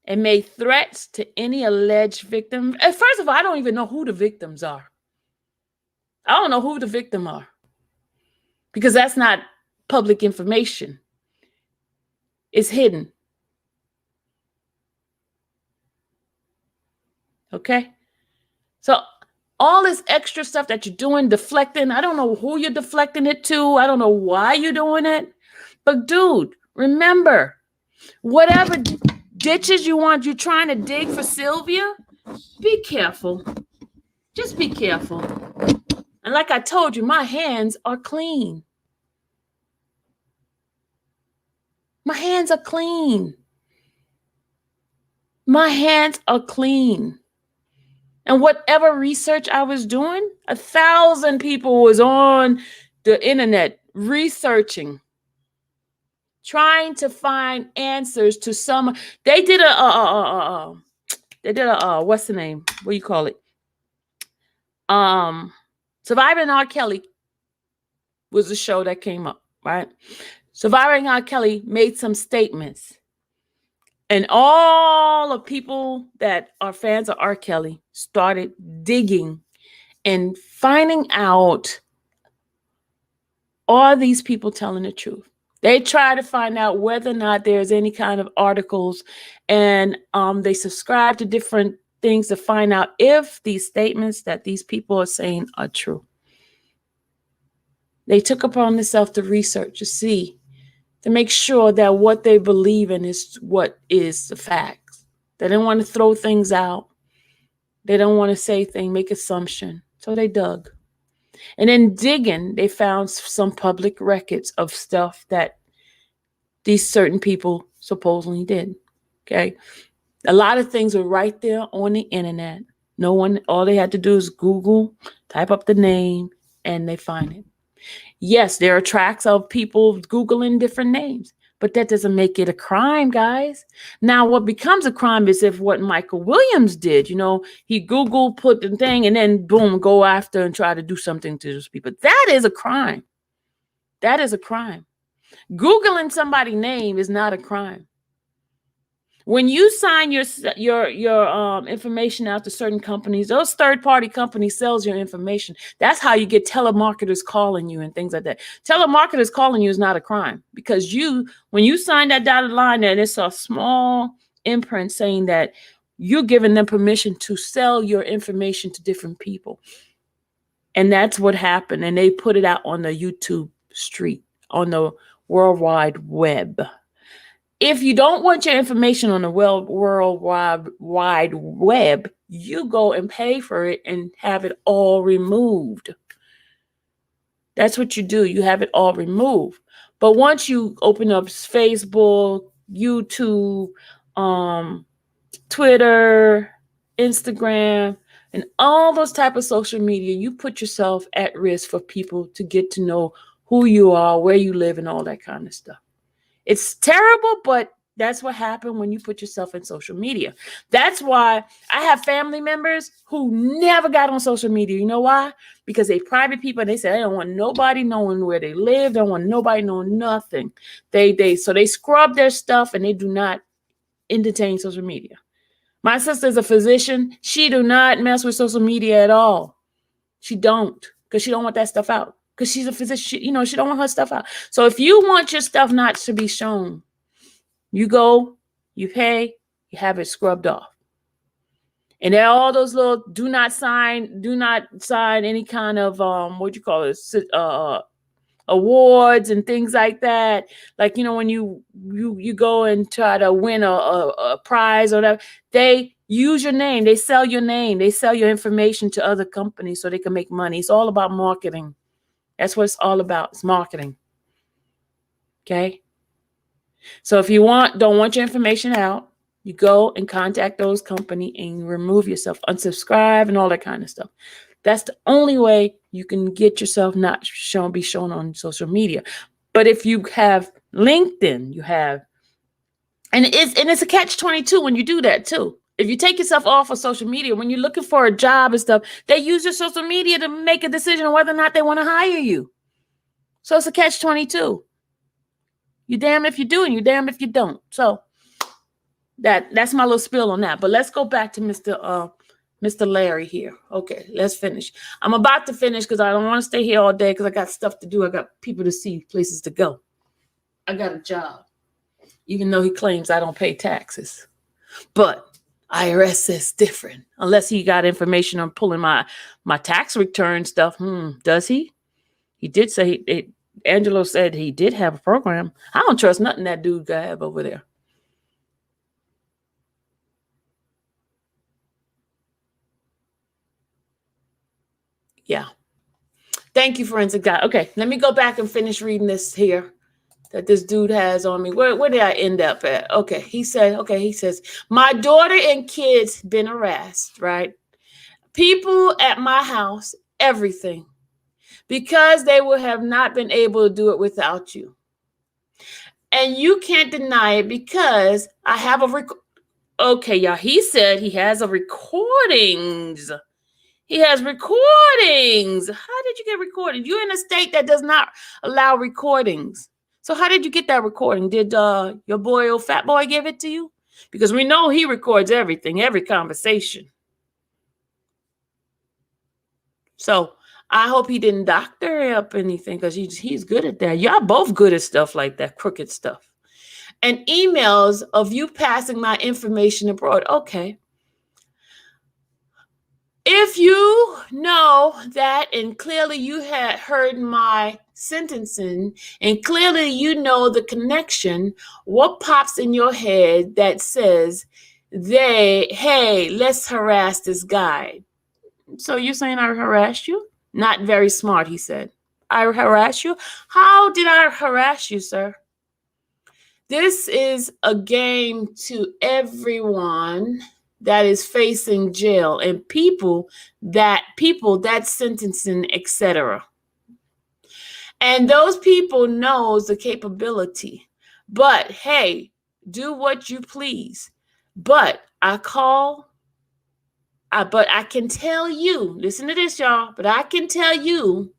and made threats to any alleged victim? First of all, I don't even know who the victims are. I don't know who the victim are because that's not public information. It's hidden. Okay? So all this extra stuff that you're doing, deflecting, I don't know who you're deflecting it to. I don't know why you're doing it. But dude, remember, whatever ditches you're trying to dig for Sylvia, be careful. Just be careful. And like I told you, my hands are clean. My hands are clean. My hands are clean. And whatever research I was doing, 1,000 people was on the internet researching, trying to find answers to some. They did what's the name? What do you call it? Surviving R. Kelly was a show that came up, right? Surviving R. Kelly made some statements. And all the people that are fans of R. Kelly started digging and finding out, are these people telling the truth? They try to find out whether or not there's any kind of articles, and they subscribe to different things to find out if these statements that these people are saying are true. They took upon themselves to research, to see, to make sure that what they believe in is what is the facts. They didn't want to throw things out. They don't want to say things, make assumption. So they dug. And in digging, they found some public records of stuff that these certain people supposedly did. Okay. A lot of things were right there on the internet. No one, all they had to do is Google, type up the name, and they find it. Yes, there are tracks of people Googling different names, but that doesn't make it a crime, guys. Now, what becomes a crime is if what Michael Williams did, he Googled, put the thing, and then boom, go after and try to do something to those people. That is a crime. That is a crime. Googling somebody's name is not a crime. When you sign your information out to certain companies, those third-party companies sells your information. That's how you get telemarketers calling you and things like that. Telemarketers calling you is not a crime, because when you sign that dotted line there, and it's a small imprint saying that you're giving them permission to sell your information to different people. And that's what happened. And they put it out on the YouTube street, on the World Wide Web. If you don't want your information on the World Wide Web, you go and pay for it and have it all removed. That's what you do. You have it all removed. But once you open up Facebook, YouTube, Twitter, Instagram, and all those type of social media, you put yourself at risk for people to get to know who you are, where you live, and all that kind of stuff. It's terrible, but that's what happened when you put yourself in social media. That's why I have family members who never got on social media. You know why? Because they private people, and they say they don't want nobody knowing where they live. They don't want nobody knowing nothing. So they scrub their stuff and they do not entertain social media. My sister's a physician. She do not mess with social media at all. She don't, because she don't want that stuff out. Because she's a physician, she don't want her stuff out. So if you want your stuff not to be shown, you go, you pay, you have it scrubbed off. And there are all those little do not sign any kind of awards and things like that. Like, when you go and try to win a prize or whatever, they use your name, they sell your name, they sell your information to other companies so they can make money. It's all about marketing. That's what it's all about. It's marketing. Okay. So if you don't want your information out, you go and contact those companies and you remove yourself, unsubscribe and all that kind of stuff. That's the only way you can get yourself not be shown on social media. But if you have LinkedIn, and it's a catch-22 when you do that too. If you take yourself off of social media, when you're looking for a job and stuff, they use your social media to make a decision on whether or not they want to hire you. So it's a catch-22. You damn if you do and you damn if you don't. So that's my little spiel on that. But let's go back to Mr. Larry here. Okay, let's finish. I'm about to finish because I don't want to stay here all day because I got stuff to do. I got people to see, places to go. I got a job, even though he claims I don't pay taxes. But IRS says different. Unless he got information on pulling my tax return stuff. Does he? He did say Angelo said he did have a program. I don't trust nothing that dude got have over there. Yeah. Thank you, forensic guy. Okay, let me go back and finish reading this here that this dude has on me. Where did I end up at? Okay, he says, my daughter and kids been harassed, right? people at my house everything because they would have not been able to do it without you. And you can't deny it because I have okay, y'all. He said he has a recordings. He has recordings. How did you get recordings? You're in a state that does not allow recordings. So how did you get that recording? Did your boy, old fat boy, give it to you? Because we know he records everything, every conversation. So I hope he didn't doctor up anything because he's good at that. Y'all both good at stuff like that, crooked stuff. And emails of you passing my information abroad. Okay. If you know that, and clearly you had heard my sentencing, and clearly you know the connection, what pops in your head that says, hey, let's harass this guy? So you're saying I harassed you? Not very smart, he said. I harassed you? How did I harass you, sir? This is a game to everyone that is facing jail and people that sentencing, etc. And those people knows the capability. But hey, do what you please. But I can tell you, listen to this, y'all, but I can tell you,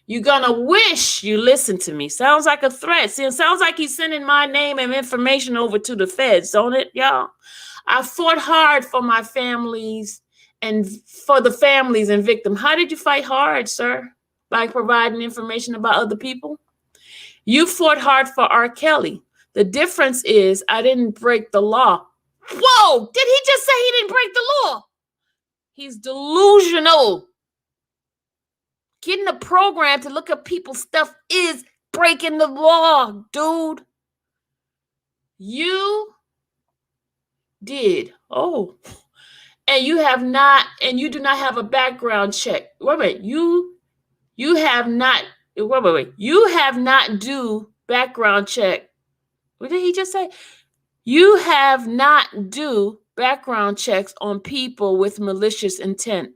you're gonna wish you listened to me. Sounds like a threat. See, it sounds like he's sending my name and information over to the feds, don't it, y'all? I fought hard for my families and for the families and victims. How did you fight hard, sir? By providing information about other people? You fought hard for R. Kelly. The difference is I didn't break the law. Whoa, did he just say he didn't break the law? He's delusional. Getting a program to look at people's stuff is breaking the law, dude. You did. Oh. And you do not have a background check. Wait. You have not do background check. What did he just say? You have not do background checks on people with malicious intent.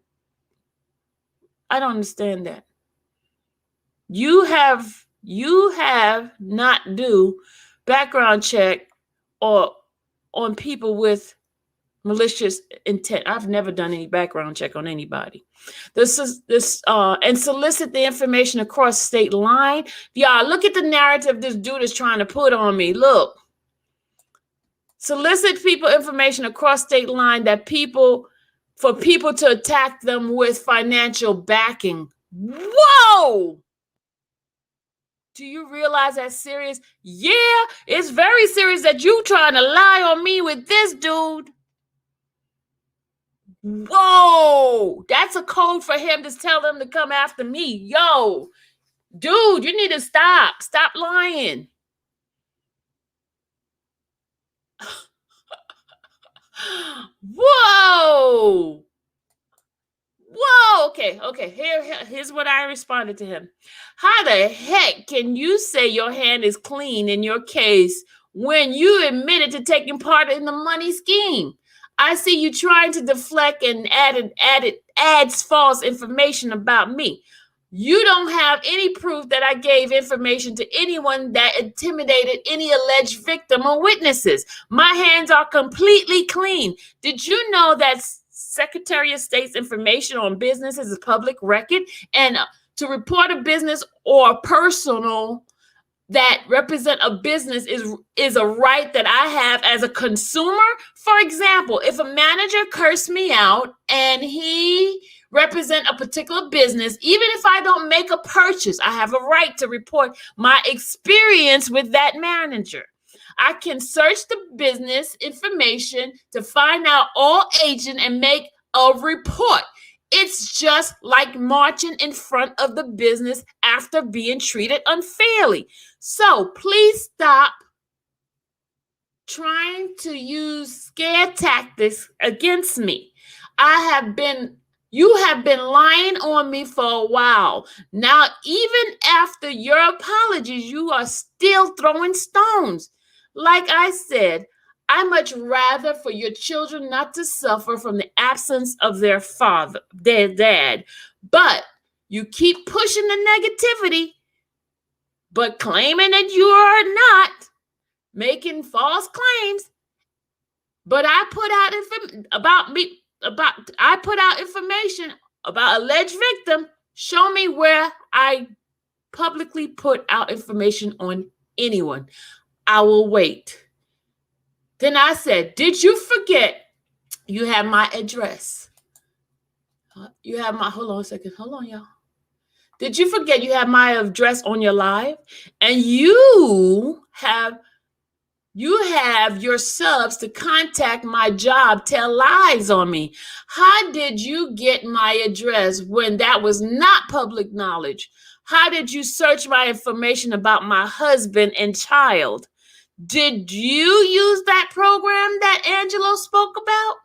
I don't understand that. You have not do background check or on people with malicious intent. I've never done any background check on anybody. And solicit the information across state line. Y'all, look at the narrative this dude is trying to put on me. Look. Solicit people information across state line for people to attack them with financial backing. Whoa! Do you realize that's serious? Yeah, it's very serious that you trying to lie on me with this dude. Whoa! That's a code for him to tell them to come after me. Yo, dude, you need to stop. Stop lying. Whoa! Okay. Here's what I responded to him. How the heck can you say your hand is clean in your case when you admitted to taking part in the money scheme? I see you trying to deflect and adds false information about me. You don't have any proof that I gave information to anyone that intimidated any alleged victim or witnesses. My hands are completely clean. Did you know that Secretary of State's information on businesses is public record? And to report a business or personal that represent a business is a right that I have as a consumer. For example, if a manager cursed me out and he represent a particular business, even if I don't make a purchase, I have a right to report my experience with that manager. I can search the business information to find out all agent and make a report. It's just like marching in front of the business after being treated unfairly. So please stop trying to use scare tactics against me. You have been lying on me for a while. Now, even after your apologies, you are still throwing stones. Like I said, I much rather for your children not to suffer from the absence of their father, their dad. But you keep pushing the negativity, but claiming that you are not, making false claims. But I put out information about alleged victim. Show me where I publicly put out information on anyone. I will wait. Then I said, did you forget you have my address? You have my, hold on a second. Hold on, y'all. Did you forget you have my address on your live? And you have your subs to contact my job, tell lies on me. How did you get my address when that was not public knowledge? How did you search my information about my husband and child? Did you use that program that Angelo spoke about?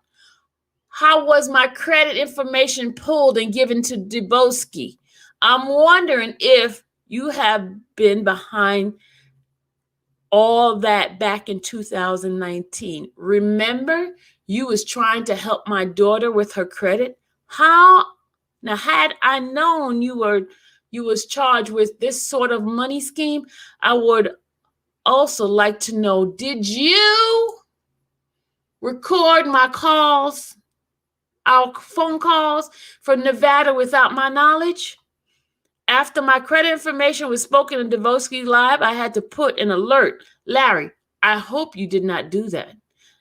How was my credit information pulled and given to Dubowski? I'm wondering if you have been behind all that back in 2019. Remember, you was trying to help my daughter with her credit? How? Now, had I known you was charged with this sort of money scheme, I would also like to know, did you record my calls, our phone calls from Nevada without my knowledge? After my credit information was spoken in Dubowski Live, I had to put an alert. Larry, I hope you did not do that.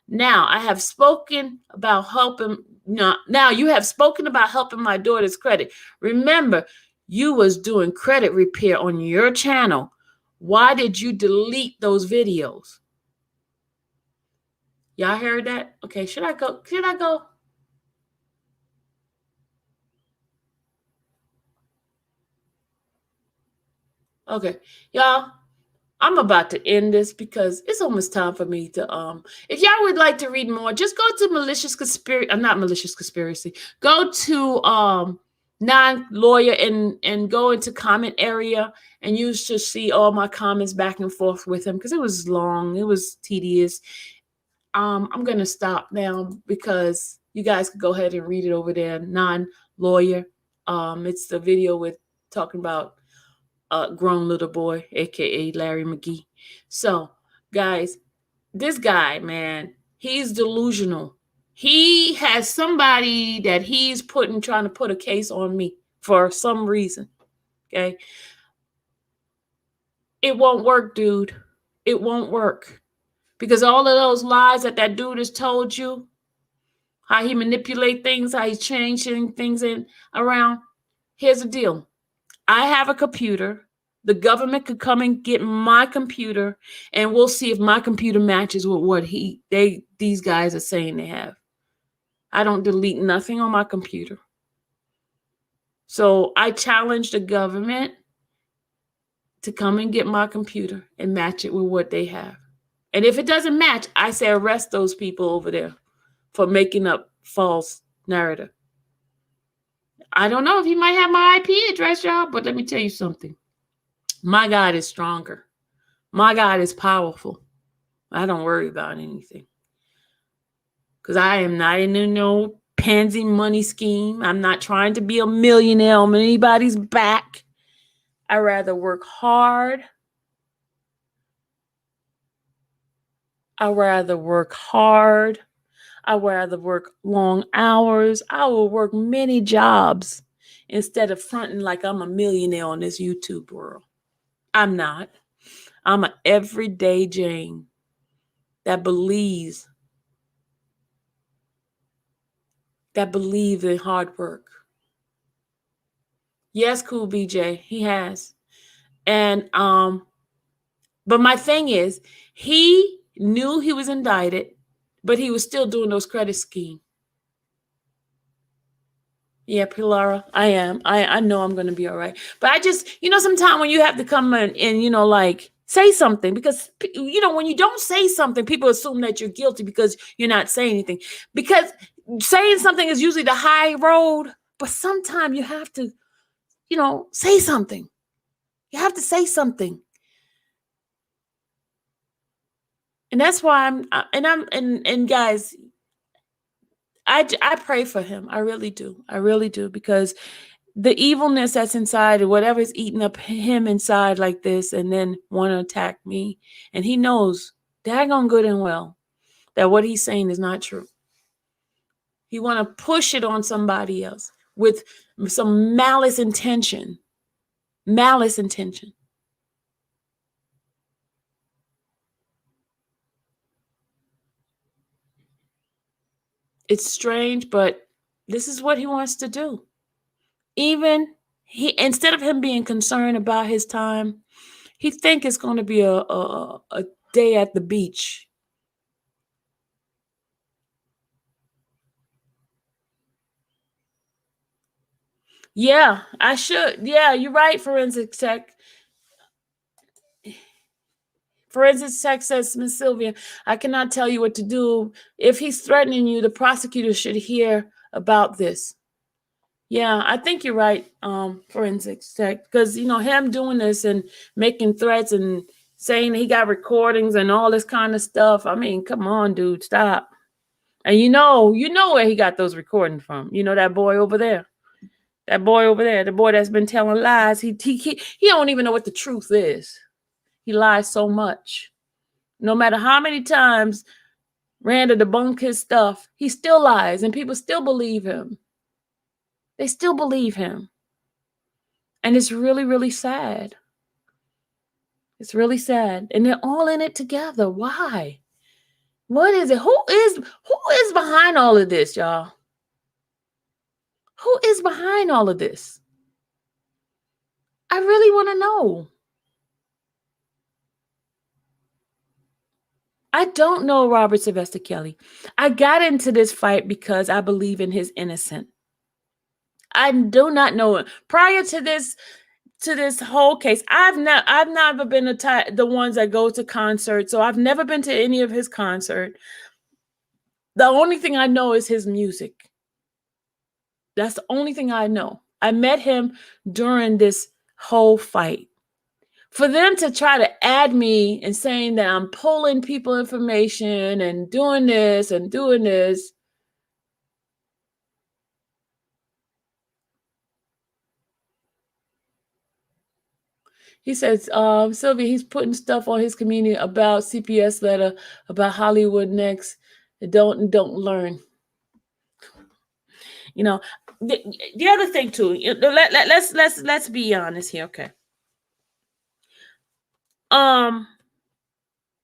Now I have spoken about helping. Now you have spoken about helping my daughter's credit. Remember, you was doing credit repair on your channel. Why did you delete those videos? Y'all heard that? Okay, should I go? Should I go? Okay, y'all, I'm about to end this because it's almost time for me to if y'all would like to read more, just go to malicious conspiracy, not malicious conspiracy. Go to non-lawyer and go into comment area, and you should see all my comments back and forth with him because it was long, it was tedious. I'm gonna stop now because you guys can go ahead and read it over there, non-lawyer. It's the video with talking about grown little boy, aka Larry McGee. So, guys, this guy, man, he's delusional. He has somebody that he's trying to put a case on me for some reason. Okay. It won't work, dude. It won't work. Because all of those lies that dude has told you, how he manipulate things, how he's changing things around. Here's the deal. I have a computer. The government could come and get my computer, and we'll see if my computer matches with what these guys are saying they have. I don't delete nothing on my computer. So I challenge the government to come and get my computer and match it with what they have. And if it doesn't match, I say arrest those people over there for making up false narrative. I don't know if he might have my IP address, y'all, but let me tell you something. My God is stronger. My God is powerful. I don't worry about anything. Because I am not in no pansy money scheme. I'm not trying to be a millionaire on anybody's back. I rather work hard. I rather work long hours. I will work many jobs instead of fronting like I'm a millionaire on this YouTube world. I'm not. I'm an everyday Jane that believes in hard work. Yes, cool BJ, he has. And but my thing is, he knew he was indicted, but he was still doing those credit schemes. Yeah, Pilara, I am. I know I'm going to be all right. But I just, sometimes when you have to come in and, like, say something, because, when you don't say something, people assume that you're guilty because you're not saying anything. Because saying something is usually the high road, but sometimes you have to, say something. You have to say something. And that's why and guys, I pray for him. I really do. I really do, because the evilness that's inside and whatever's eating up him inside like this, and then want to attack me. And he knows daggone good and well that what he's saying is not true. He want to push it on somebody else with some malice intention. Malice intention. It's strange, but this is what he wants to do. Even instead of him being concerned about his time, he think it's going to be a day at the beach. Yeah, I should. Yeah, you're right, forensic tech. Forensic tech says, Miss Sylvia, I cannot tell you what to do. If he's threatening you, the prosecutor should hear about this. Yeah, I think you're right, forensic tech, because him doing this and making threats and saying he got recordings and all this kind of stuff. I mean, come on, dude, stop. And you know where he got those recordings from. That boy over there. That boy over there, the boy that's been telling lies. He don't even know what the truth is. He lies so much. No matter how many times Randa debunked his stuff, he still lies, and people still believe him. They still believe him. And it's really, really sad. It's really sad. And they're all in it together. Why? What is it? Who is behind all of this, y'all? Who is behind all of this? I really want to know. I don't know Robert Sylvester Kelly. I got into this fight because I believe in his innocence. I do not know him. Prior to this whole case, I've never been the ones that go to concerts, so I've never been to any of his concert. The only thing I know is his music. That's the only thing I know. I met him during this whole fight. For them to try to add me and saying that I'm pulling people information and doing this and doing this. He says, Sylvia, he's putting stuff on his community about CPS letter, about Hollywood Next. Don't learn. The other thing too. Let's be honest here, okay? I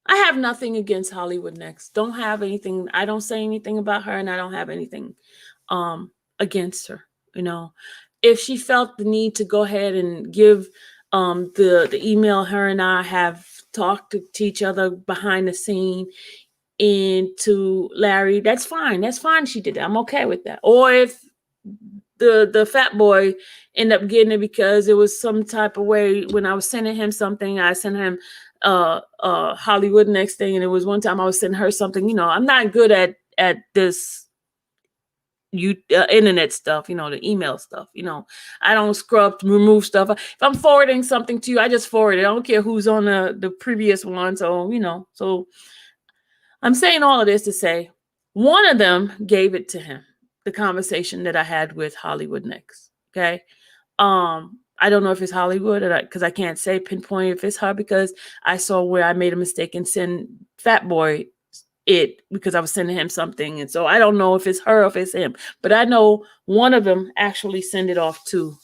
have nothing against Hollywood Next. Don't have anything. I don't say anything about her, and I don't have anything against her. If she felt the need to go ahead and give the email her and I have talked to each other behind the scene and to Larry, that's fine. That's fine. She did that. I'm okay with that. Or if the fat boy ended up getting it because it was some type of way when I was sending him something, I sent him Hollywood Next thing, and it was one time I was sending her something. I'm not good at this internet stuff, the email stuff. I don't remove stuff. If I'm forwarding something to you, I just forward it. I don't care who's on the previous one. So so I'm saying all of this to say one of them gave it to him, the conversation that I had with Hollywood Next. Okay. I don't know if it's Hollywood because I can't say pinpoint if it's her, because I saw where I made a mistake and send Fat Boy it because I was sending him something. And so I don't know if it's her or if it's him, but I know one of them actually sent it off to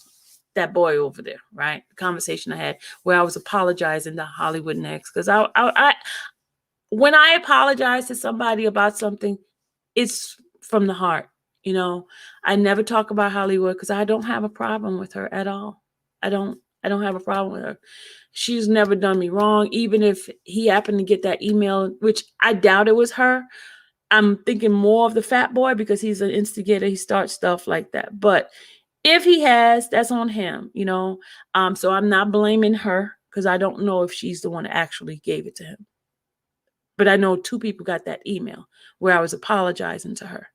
that boy over there, right? The conversation I had where I was apologizing to Hollywood Next, because I when I apologize to somebody about something, it's from the heart. I never talk about Hollywood because I don't have a problem with her at all. I don't have a problem with her. She's never done me wrong. Even if he happened to get that email, which I doubt it was her, I'm thinking more of the fat boy because he's an instigator. He starts stuff like that. But if he has, that's on him, So I'm not blaming her because I don't know if she's the one that actually gave it to him. But I know 2 people got that email where I was apologizing to her.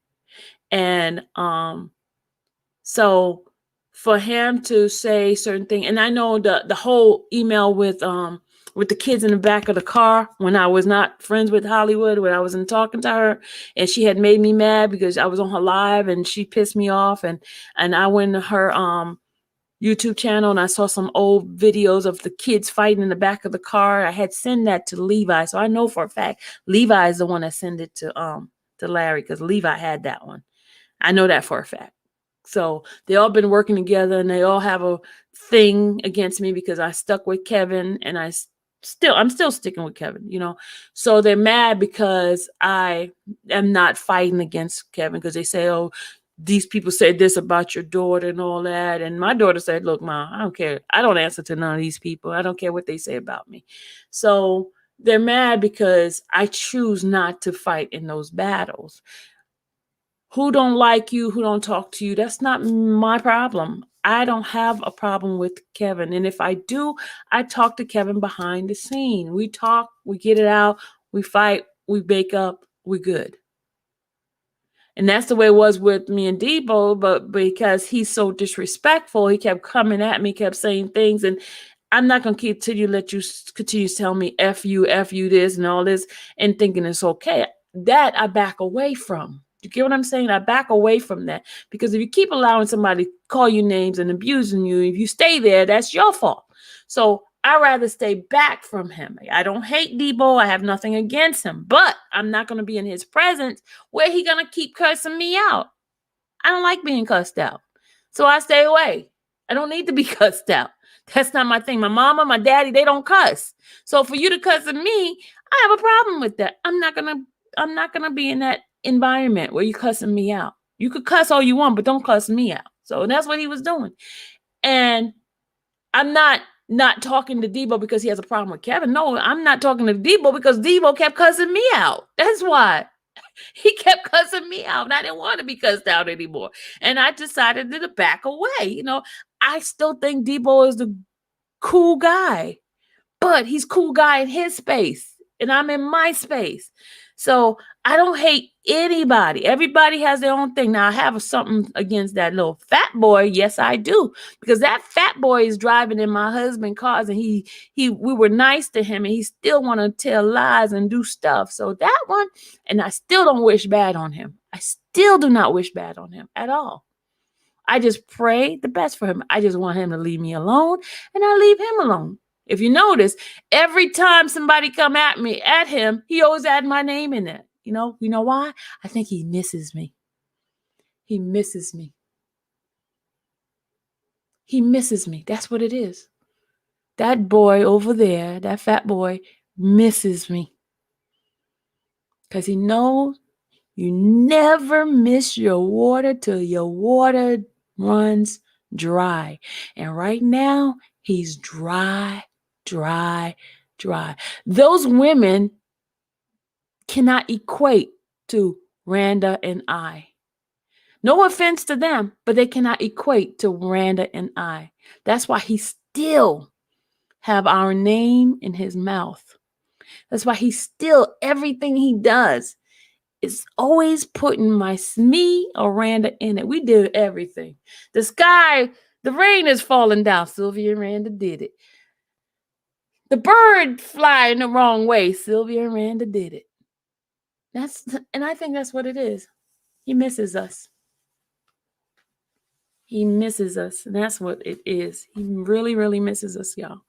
And so for him to say certain things, and I know the whole email with with the kids in the back of the car when I was not friends with Hollywood, when I wasn't talking to her, and she had made me mad because I was on her live and she pissed me off, and I went to her YouTube channel and I saw some old videos of the kids fighting in the back of the car. I had sent that to Levi, so I know for a fact Levi is the one that sent it to Larry, because Levi had that one. I know that for a fact. So they all been working together and they all have a thing against me because I stuck with Kevin, and I'm still sticking with Kevin, you know. So they're mad because I am not fighting against Kevin, because they say, oh, these people said this about your daughter and all that. And my daughter said, look, Ma, I don't care. I don't answer to none of these people. I don't care what they say about me. So they're mad because I choose not to fight in those battles. Who don't like you, who don't talk to you, that's not my problem. I don't have a problem with Kevin. And if I do, I talk to Kevin behind the scene. We talk, we get it out, we fight, we make up, we're good. And that's the way it was with me and Debo, but because he's so disrespectful, he kept coming at me, kept saying things, and I'm not going to let you continue to tell me F you this and all this and thinking it's okay. That I back away from. You get what I'm saying? I back away from that, because if you keep allowing somebody to call you names and abusing you, if you stay there, that's your fault. So I'd rather stay back from him. I don't hate Debo. I have nothing against him, but I'm not going to be in his presence where he going to keep cursing me out. I don't like being cussed out. So I stay away. I don't need to be cussed out. That's not my thing. My mama, my daddy, they don't cuss. So for you to cuss at me, I have a problem with that. I'm not gonna be in that environment where you cussing me out. You could cuss all you want, but don't cuss me out. So that's what he was doing. And I'm not talking to Debo because he has a problem with Kevin. No, I'm not talking to Debo because Debo kept cussing me out. That's why. He kept cussing me out, and I didn't want to be cussed out anymore. And I decided to back away. You know, I still think Debo is the cool guy, but he's cool guy in his space, and I'm in my space. So I don't hate anybody. Everybody has their own thing. Now, I have something against that little fat boy. Yes, I do. Because that fat boy is driving in my husband's cars, and we were nice to him, and he still want to tell lies and do stuff. So that one, and I still don't wish bad on him. I still do not wish bad on him at all. I just pray the best for him. I just want him to leave me alone, and I leave him alone. If you notice, every time somebody come at him, he always add my name in it. You know why? I think he misses me. He misses me. He misses me. That's what it is. That boy over there, that fat boy, misses me. Because he knows you never miss your water till your water runs dry. And right now, he's dry. Those women cannot equate to Randa and I. No offense to them, but they cannot equate to Randa and I. That's why he still have our name in his mouth. That's why he still, everything he does is always putting me or Randa in it. We did everything. The sky, the rain is falling down. Sylvia and Randa did it. The bird flying the wrong way. Sylvia and Randa did it. And I think that's what it is. He misses us. He misses us. And that's what it is. He really, really misses us, y'all.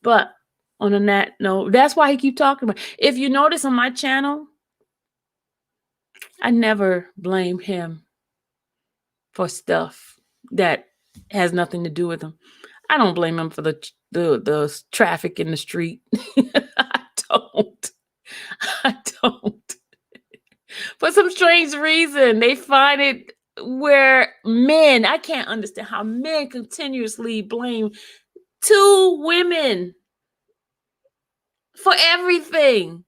But on a that note, that's why he keep talking about. If you notice on my channel, I never blame him for stuff that has nothing to do with him. I don't blame him for the traffic in the street. I don't. For some strange reason, they find it where men, I can't understand how men continuously blame two women for everything.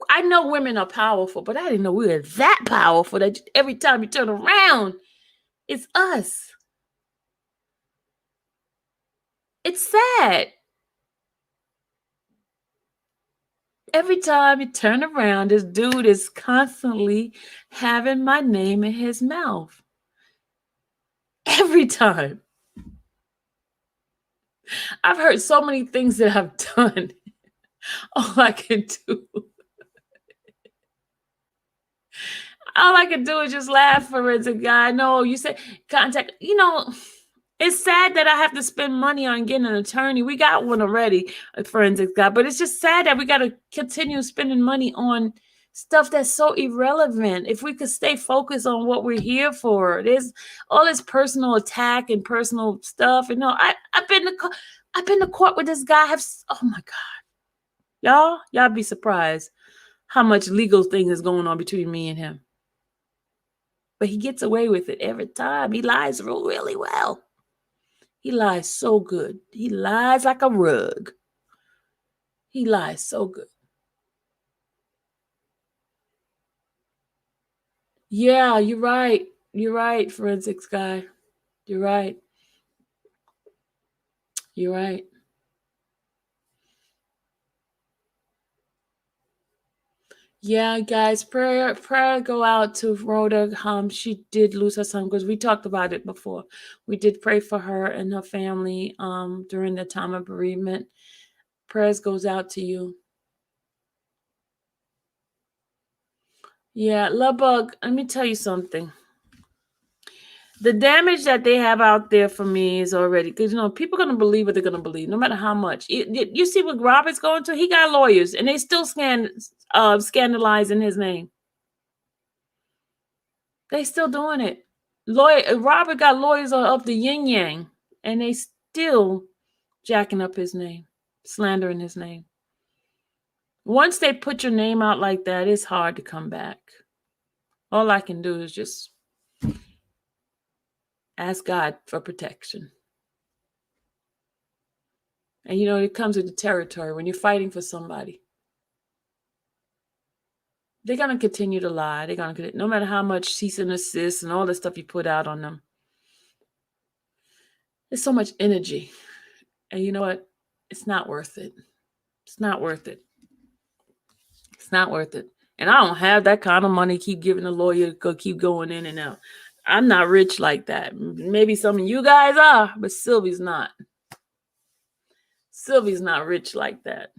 I know women are powerful, but I didn't know we were that powerful that every time you turn around, it's us. It's sad. Every time you turn around, this dude is constantly having my name in his mouth. Every time. I've heard so many things that I've done. All I can do, all I can do is just laugh. Forensic guy. No, you said contact. It's sad that I have to spend money on getting an attorney. We got one already, a forensic guy, but it's just sad that we got to continue spending money on stuff that's so irrelevant. If we could stay focused on what we're here for, there's all this personal attack and personal stuff. I've been to court with this guy. Oh my God, y'all be surprised how much legal thing is going on between me and him. But he gets away with it every time. He lies really well. He lies so good. He lies like a rug. He lies so good. Yeah, you're right. You're right, forensics guy. You're right. You're right. Yeah, guys, prayer go out to Rhoda. She did lose her son because we talked about it before. We did pray for her and her family during the time of bereavement. Prayers goes out to you. Yeah, Lubug, let me tell you something. The damage that they have out there for me is already, because people are going to believe what they're going to believe, no matter how much. You see what Robert's going to? He got lawyers, and they still scandalizing his name. They still doing it. Robert got lawyers up the yin yang, and they still jacking up his name, slandering his name. Once they put your name out like that, it's hard to come back. All I can do is just ask God for protection. And it comes with the territory when you're fighting for somebody. They're going to continue to lie. They're going to, no matter how much cease and desist and all the stuff you put out on them. There's so much energy. And you know what? It's not worth it. It's not worth it. It's not worth it. And I don't have that kind of money. Keep giving a lawyer to keep going in and out. I'm not rich like that. Maybe some of you guys are, but Sylvie's not. Sylvie's not rich like that.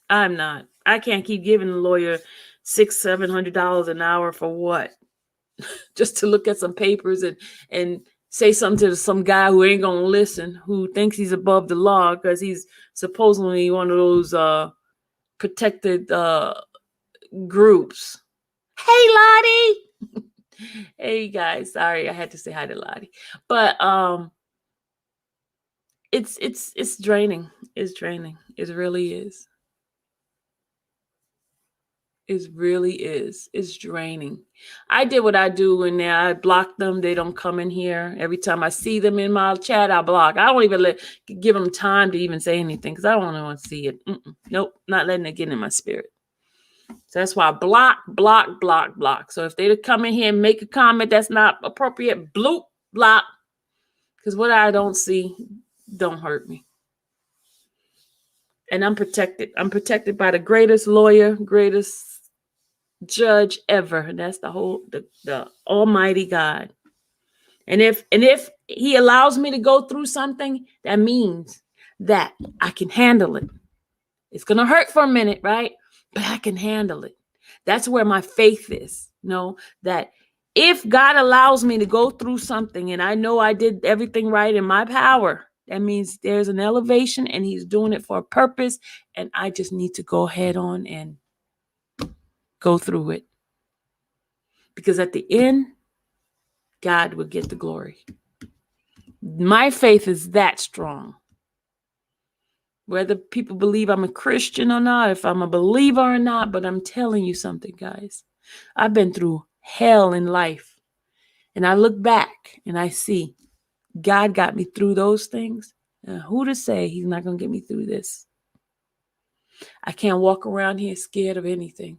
I'm not. I can't keep giving a lawyer $600-700 an hour for what? Just to look at some papers and say something to some guy who ain't gonna listen, who thinks he's above the law because he's supposedly one of those protected groups. Hey, Lottie. Hey guys, sorry I had to say hi to Lottie, but it's draining. It's draining. It really is. It really is. It's draining. I did what I do when I block them. They don't come in here. Every time I see them in my chat, I block. I don't even give them time to even say anything because I don't want to see it. Nope, not letting it get in my spirit. So that's why I block. So if they come in here and make a comment that's not appropriate, bloop, block. Because what I don't see don't hurt me. And I'm protected. I'm protected by the greatest lawyer, greatest judge ever, and that's the Almighty God. And if he allows me to go through something, that means that I can handle it. It's gonna hurt for a minute, right? But I can handle it. That's where my faith is. That if God allows me to go through something and I know I did everything right in my power, that means there's an elevation and he's doing it for a purpose, and I just need to go head on and go through it. Because at the end, God will get the glory. My faith is that strong. Whether people believe I'm a Christian or not, if I'm a believer or not, but I'm telling you something, guys. I've been through hell in life. And I look back and I see God got me through those things. And who to say he's not going to get me through this? I can't walk around here scared of anything.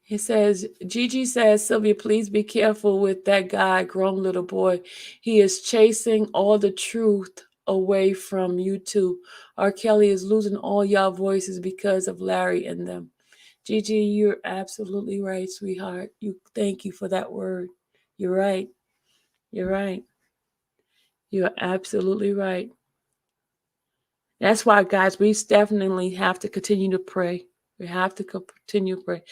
It says, Gigi says, Sylvia, please be careful with that guy, grown little boy. He is chasing all the truth away from you two. R. Kelly is losing all y'all voices because of Larry and them. Gigi, you're absolutely right, sweetheart. Thank you for that word. You're right. You're right. You're absolutely right. That's why, guys, we definitely have to continue to pray. We have to continue to pray.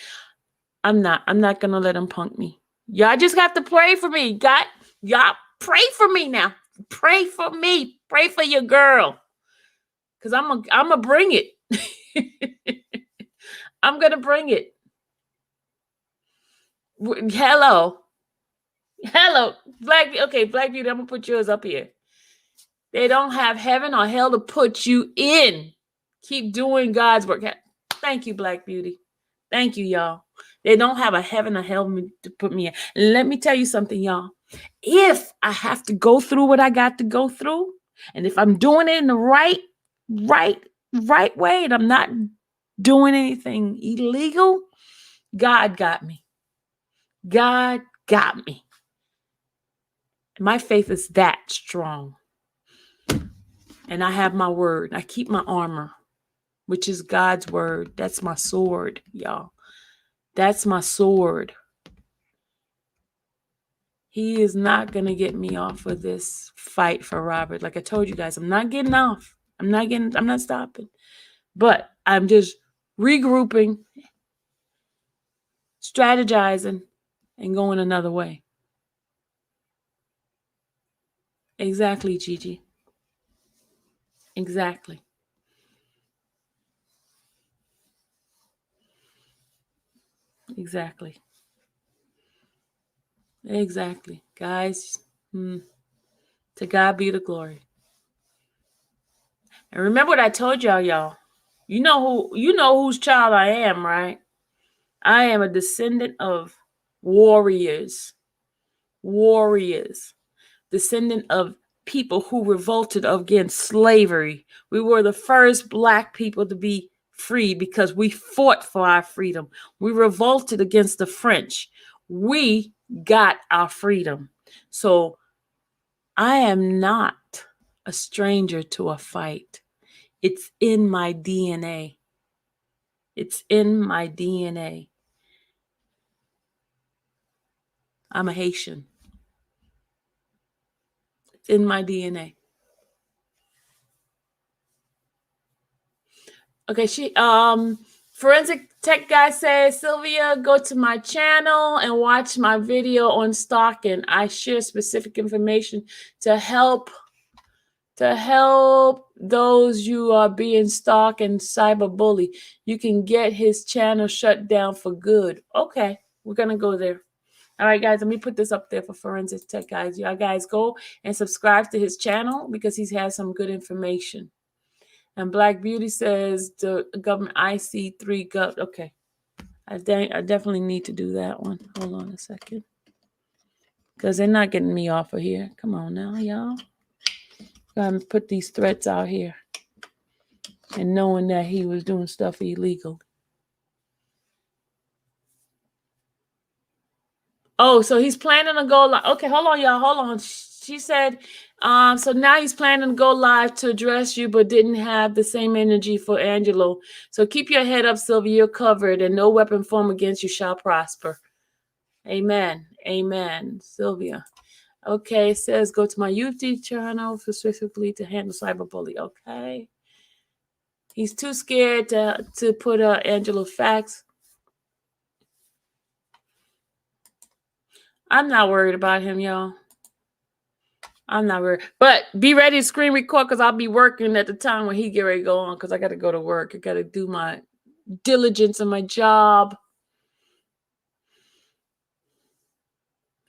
I'm not gonna let them punk me. Y'all just have to pray for me. Y'all pray for me now. Pray for me. Pray for your girl. Cause I'm gonna bring it. I'm gonna bring it. Hello, Black Beauty. I'm gonna put yours up here. They don't have heaven or hell to put you in. Keep doing God's work. Thank you, Black Beauty. Thank you, y'all. They don't have a heaven or hell to put me in. And let me tell you something, y'all. If I have to go through what I got to go through, and if I'm doing it in the right way, and I'm not doing anything illegal, God got me. God got me. My faith is that strong. And I have my word. I keep my armor, which is God's word. That's my sword, y'all. That's my sword. He is not going to get me off of this fight for Robert. Like I told you guys, I'm not getting off. I'm not stopping. But I'm just regrouping, strategizing, and going another way. Exactly, Gigi. Exactly. Exactly. Exactly. Guys, to God be the glory. And remember what I told y'all. You know whose child I am, right? I am a descendant of warriors. Warriors. Descendant of people who revolted against slavery. We were the first Black people to be free because we fought for our freedom. We revolted against the French. We got our freedom. So I am not a stranger to a fight. It's in my DNA. It's in my DNA. I'm a Haitian. It's in my DNA. Okay, Forensic Tech Guy says, Sylvia, go to my channel and watch my video on stalking. I share specific information to help those you are being stalked and cyberbully. You can get his channel shut down for good. Okay, we're gonna go there. All right, guys, let me put this up there for Forensic Tech Guys. Y'all guys go and subscribe to his channel because he has some good information. And Black Beauty says the government IC3 gov. Okay. I definitely need to do that one. Hold on a second. Because they're not getting me off of here. Come on now, y'all. Gotta put these threats out here. And knowing that he was doing stuff illegal. Oh, so he's planning to go live. Okay, hold on, y'all. Hold on. She said, so now he's planning to go live to address you, but didn't have the same energy for Angelo. So keep your head up, Sylvia. You're covered, and no weapon formed against you shall prosper. Amen. Amen, Sylvia. Okay, it says go to my YouTube channel specifically to handle cyberbully. Okay. He's too scared to put Angelo facts. I'm not worried about him, y'all. I'm not worried. But be ready to screen record because I'll be working at the time when he get ready to go on because I got to go to work. I got to do my diligence in my job.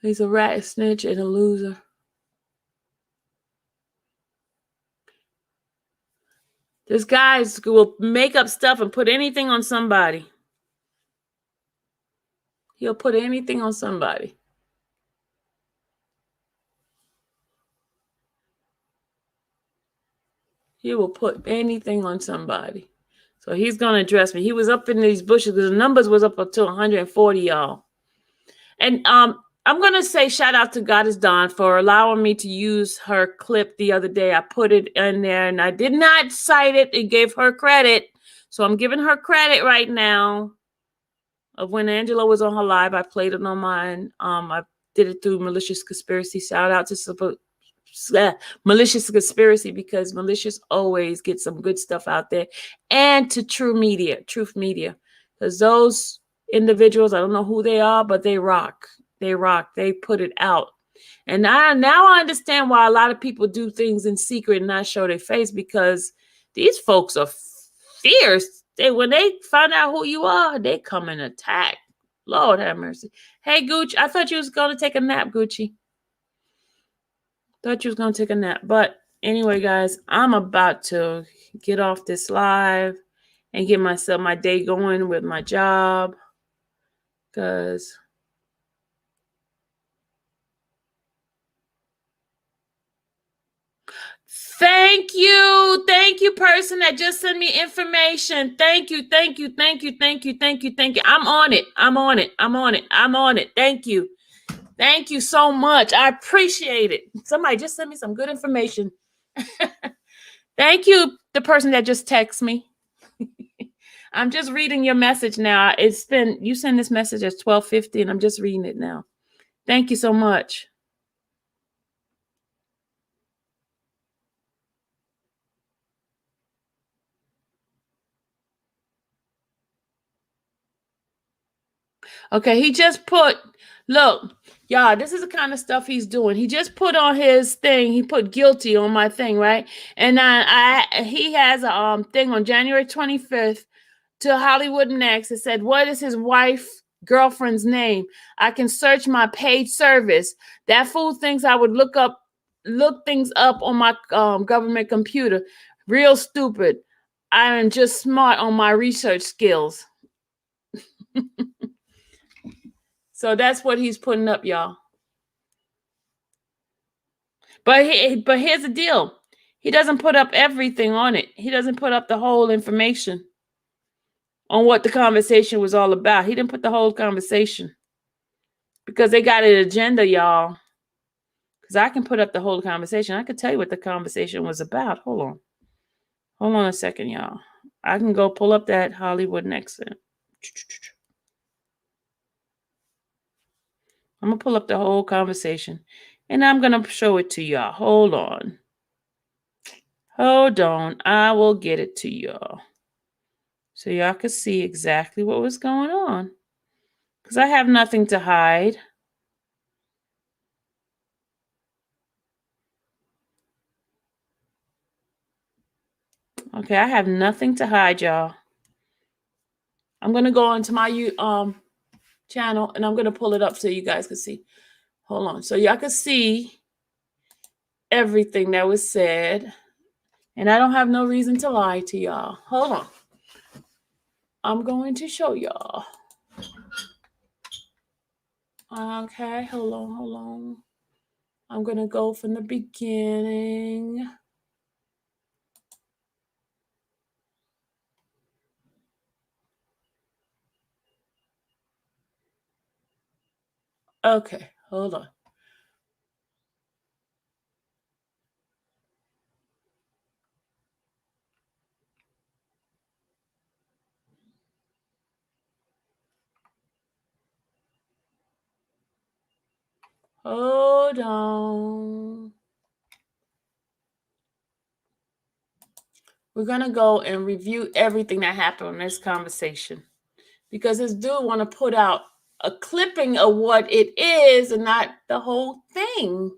He's a rat, a snitch, and a loser. This guy will make up stuff and put anything on somebody. He'll put anything on somebody. He will put anything on somebody. So he's going to address me. He was up in these bushes because the numbers was up to 140, y'all. And I'm going to say shout out to Goddess Dawn for allowing me to use her clip the other day. I put it in there and I did not cite it and gave her credit. So I'm giving her credit right now. of when Angela was on her live. I played it on mine. I did it through Malicious Conspiracy. Shout out to Malicious Conspiracy, because Malicious always gets some good stuff out there, and to Truth Media, because those individuals, I don't know who they are, but they rock. They put it out. And now I understand why a lot of people do things in secret and not show their face, because these folks are fierce. When they find out who you are, they come and attack. Lord have mercy. Hey, Gucci, I thought you was going to take a nap, Gucci. Thought you was going to take a nap. But anyway, guys, I'm about to get off this live and get my day going with my job, because thank you, person that just sent me information. Thank you. I'm on it. Thank you so much. I appreciate it. Somebody just sent me some good information. Thank you, the person that just texted me. I'm just reading your message now. You sent this message at 12:50, and I'm just reading it now. Thank you so much. Okay, he just put, look, y'all, this is the kind of stuff he's doing. He just put on his thing, he put guilty on my thing, right? And he has a thing on January 25th to Hollywood Next. It said, what is his girlfriend's name? I can search my paid service. That fool thinks I would look things up on my government computer. Real stupid. I am just smart on my research skills. So that's what he's putting up, y'all. But here's the deal. He doesn't put up everything on it. He doesn't put up the whole information on what the conversation was all about. He didn't put the whole conversation, because they got an agenda, y'all. Because I can put up the whole conversation. I can tell you what the conversation was about. Hold on a second, y'all. I can go pull up that Hollywood Next. I'm going to pull up the whole conversation, and I'm going to show it to y'all. Hold on. I will get it to y'all, so y'all can see exactly what was going on, because I have nothing to hide. Okay, I have nothing to hide, y'all. I'm going to go into my channel, and I'm going to pull it up so you guys can see. Hold on. So y'all can see everything that was said, and I don't have no reason to lie to y'all. Hold on. I'm going to show y'all. Okay, hold on. I'm going to go from the beginning. Okay, hold on. Hold on. We're going to go and review everything that happened in this conversation, because this dude want to put out a clipping of what it is and not the whole thing.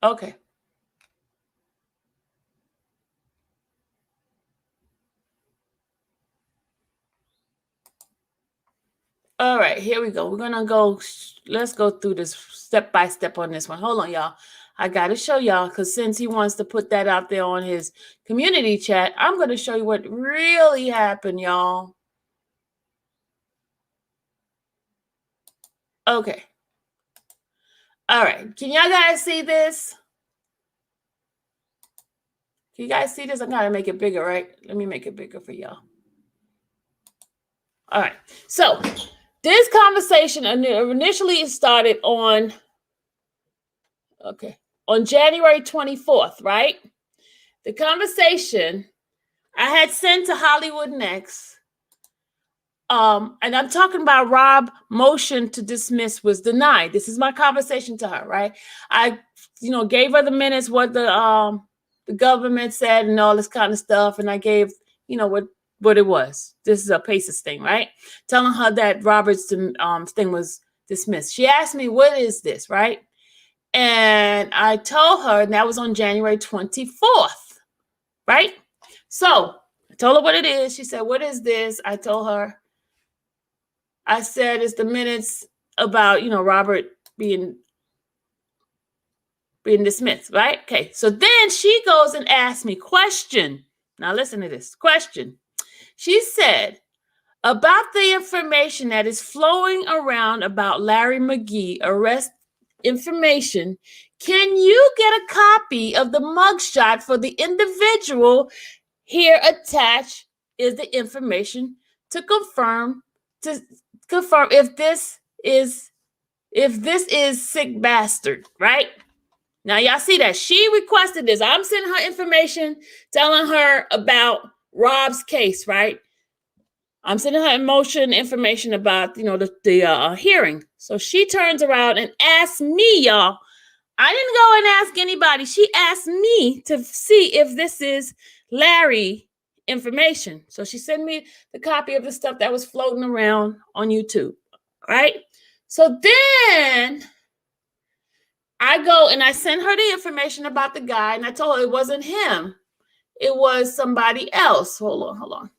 Okay. All right, here we go. We're going to go. Let's go through this step by step on this one. Hold on, y'all. I got to show y'all, because since he wants to put that out there on his community chat, I'm going to show you what really happened, y'all. Okay. All right. Can y'all guys see this? Can you guys see this? I got to make it bigger, right? Let me make it bigger for y'all. All right. So this conversation initially started on January 24th, right? The conversation I had sent to Hollywood Next, and I'm talking about Rob motion to dismiss was denied. This is my conversation to her, right? I, gave her the minutes, what the government said and all this kind of stuff, and I gave, what it was. This is a PACES thing, right? Telling her that Robert's thing was dismissed. She asked me, what is this, right? And I told her, and that was on January 24th, right? So I told her what it is. She said, what is this? I told her, I said, it's the minutes about, Robert being dismissed, right? Okay. So then she goes and asks me question. Now listen to this question. She said, about the information that is flowing around about Larry McGee arrest information, can you get a copy of the mugshot for the individual here attached is the information to confirm if this is sick bastard, right? Now y'all see that she requested this. I'm sending her information telling her about Rob's case, right? I'm sending her information about, the hearing. So she turns around and asks me, y'all. I didn't go and ask anybody. She asked me to see if this is Larry information. So she sent me the copy of the stuff that was floating around on YouTube, right? So then I go and I send her the information about the guy, and I told her it wasn't him. It was somebody else. Hold on.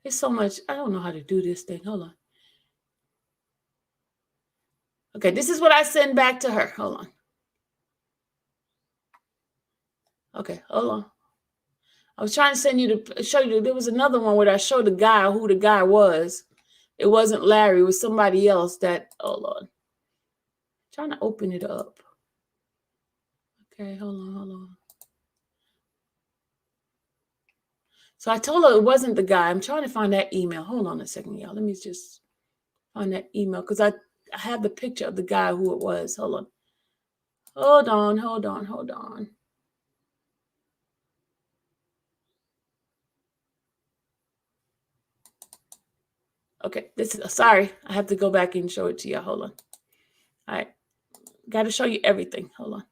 There's so much. I don't know how to do this thing. Hold on. Okay, this is what I send back to her. Hold on. Okay, hold on. I was trying to show you. There was another one where I showed the guy who the guy was. It wasn't Larry. It was somebody else that. Hold on. I'm trying to open it up. Okay, hold on. So I told her it wasn't the guy. I'm trying to find that email. Hold on a second, y'all. Let me just find that email because I have the picture of the guy who it was. Hold on. Okay, sorry. I have to go back and show it to you. Hold on. All right. Got to show you everything. Hold on.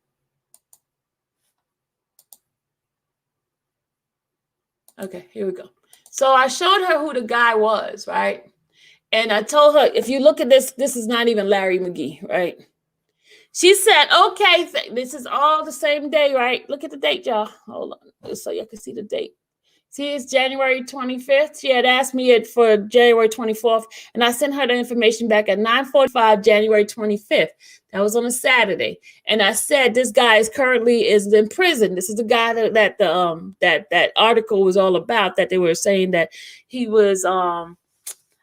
Okay, here we go. So I showed her who the guy was, right? And I told her, if you look at this, this is not even Larry McGee, right? She said, okay, this is all the same day, right? Look at the date, y'all. Hold on, so y'all can see the date. See, it's January 25th. She had asked me it for January 24th, and I sent her the information back at 9:45, January 25th. That was on a Saturday. And I said, this guy is currently in prison. This is the guy that article was all about, that they were saying that he was, I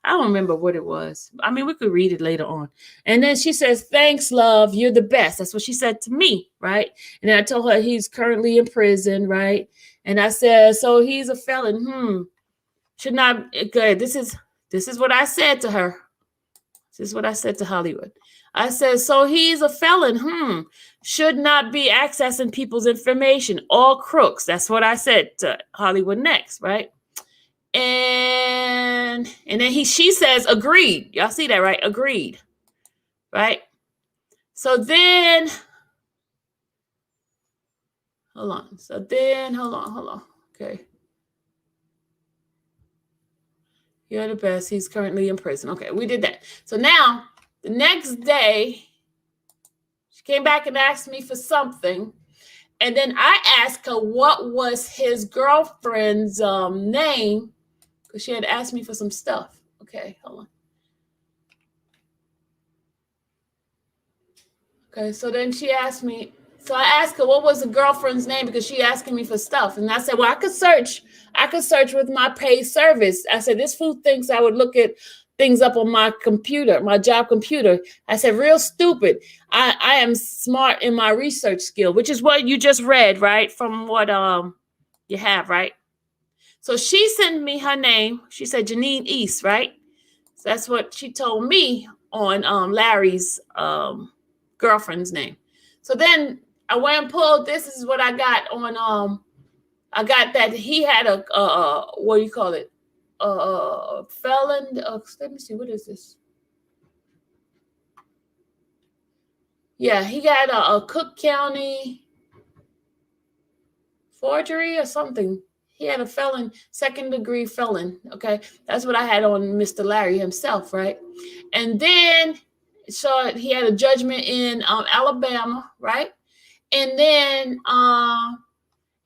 don't remember what it was. I mean, we could read it later on. And then she says, thanks, love. You're the best. That's what she said to me, right? And then I told her he's currently in prison, right? And I said, so he's a felon. Should not. Okay, this is what I said to her. This is what I said to Hollywood. I said, so he's a felon. Should not be accessing people's information. All crooks. That's what I said to Hollywood Next, right? And then she says, agreed. Y'all see that, right? Agreed. Right? So then, hold on. Okay. You're the best. He's currently in prison. Okay, we did that. So now, the next day, she came back and asked me for something. And then I asked her what was his girlfriend's name. because she had asked me for some stuff. Okay, hold on. Okay, so then she asked me, so I asked her what was the girlfriend's name because she asking me for stuff. And I said, well, I could search with my paid service. I said, this fool thinks I would look at things up on my computer, my job computer. I said, real stupid. I am smart in my research skill, which is what you just read, right? From what you have, right? So she sent me her name. She said Janine East, right? So that's what she told me on Larry's girlfriend's name. So then I went and pulled. This is what I got on. I got that he had a what do you call it? Felon. Let me see. What is this? Yeah, he got a Cook County forgery or something. He had a felon, second-degree felon. Okay, that's what I had on Mr. Larry himself, right? And then so he had a judgment in Alabama, right? And then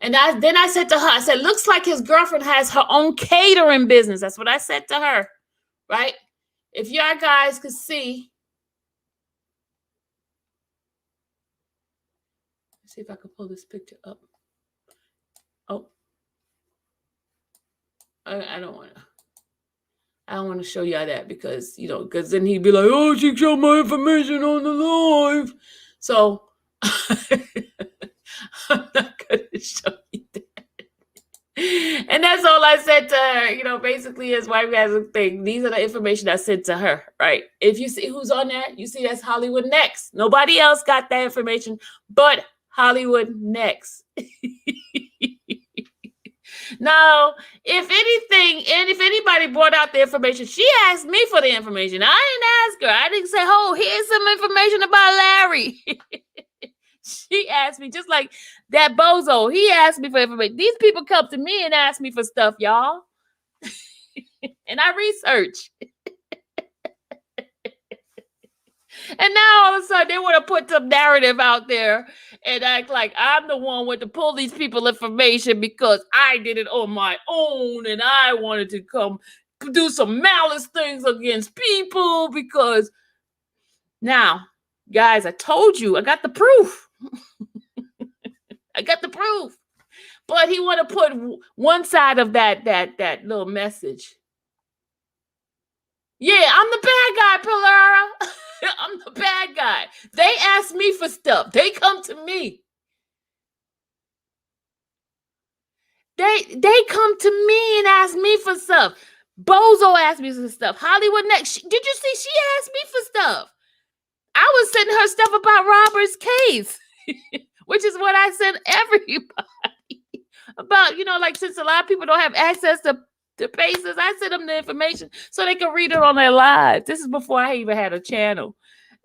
then I said to her, I said, looks like his girlfriend has her own catering business. That's what I said to her, right? If y'all guys could see, let's see if I can pull this picture up. Oh, I don't want to show y'all that because because then he'd be like, oh, she showed my information on the live. So I'm not gonna show you that. And that's all I said to her, basically is why we guys think these are the information I sent to her, right? If you see who's on there, you see that's Hollywood Next. Nobody else got that information but Hollywood Next. Now, if anything, and if anybody brought out the information, she asked me for the information. I didn't ask her. I didn't say, oh, here's some information about Larry. She asked me, just like that bozo. He asked me for information. These people come to me and ask me for stuff, y'all. And I research. And now all of a sudden they want to put some narrative out there and act like I'm the one with to pull these people information because I did it on my own and I wanted to come do some malice things against people because now, guys, I told you, I got the proof. I got the proof. But he want to put one side of that little message. Yeah, I'm the bad guy, Pilara. I'm the bad guy. They ask me for stuff. They come to me. They come to me and ask me for stuff. Bozo asked me for stuff. Hollywood Next. Did you see? She asked me for stuff. I was sending her stuff about Robert's case, which is what I sent everybody about. Like since a lot of people don't have access to pages, I sent them the information so they could read it on their lives. This is before I even had a channel.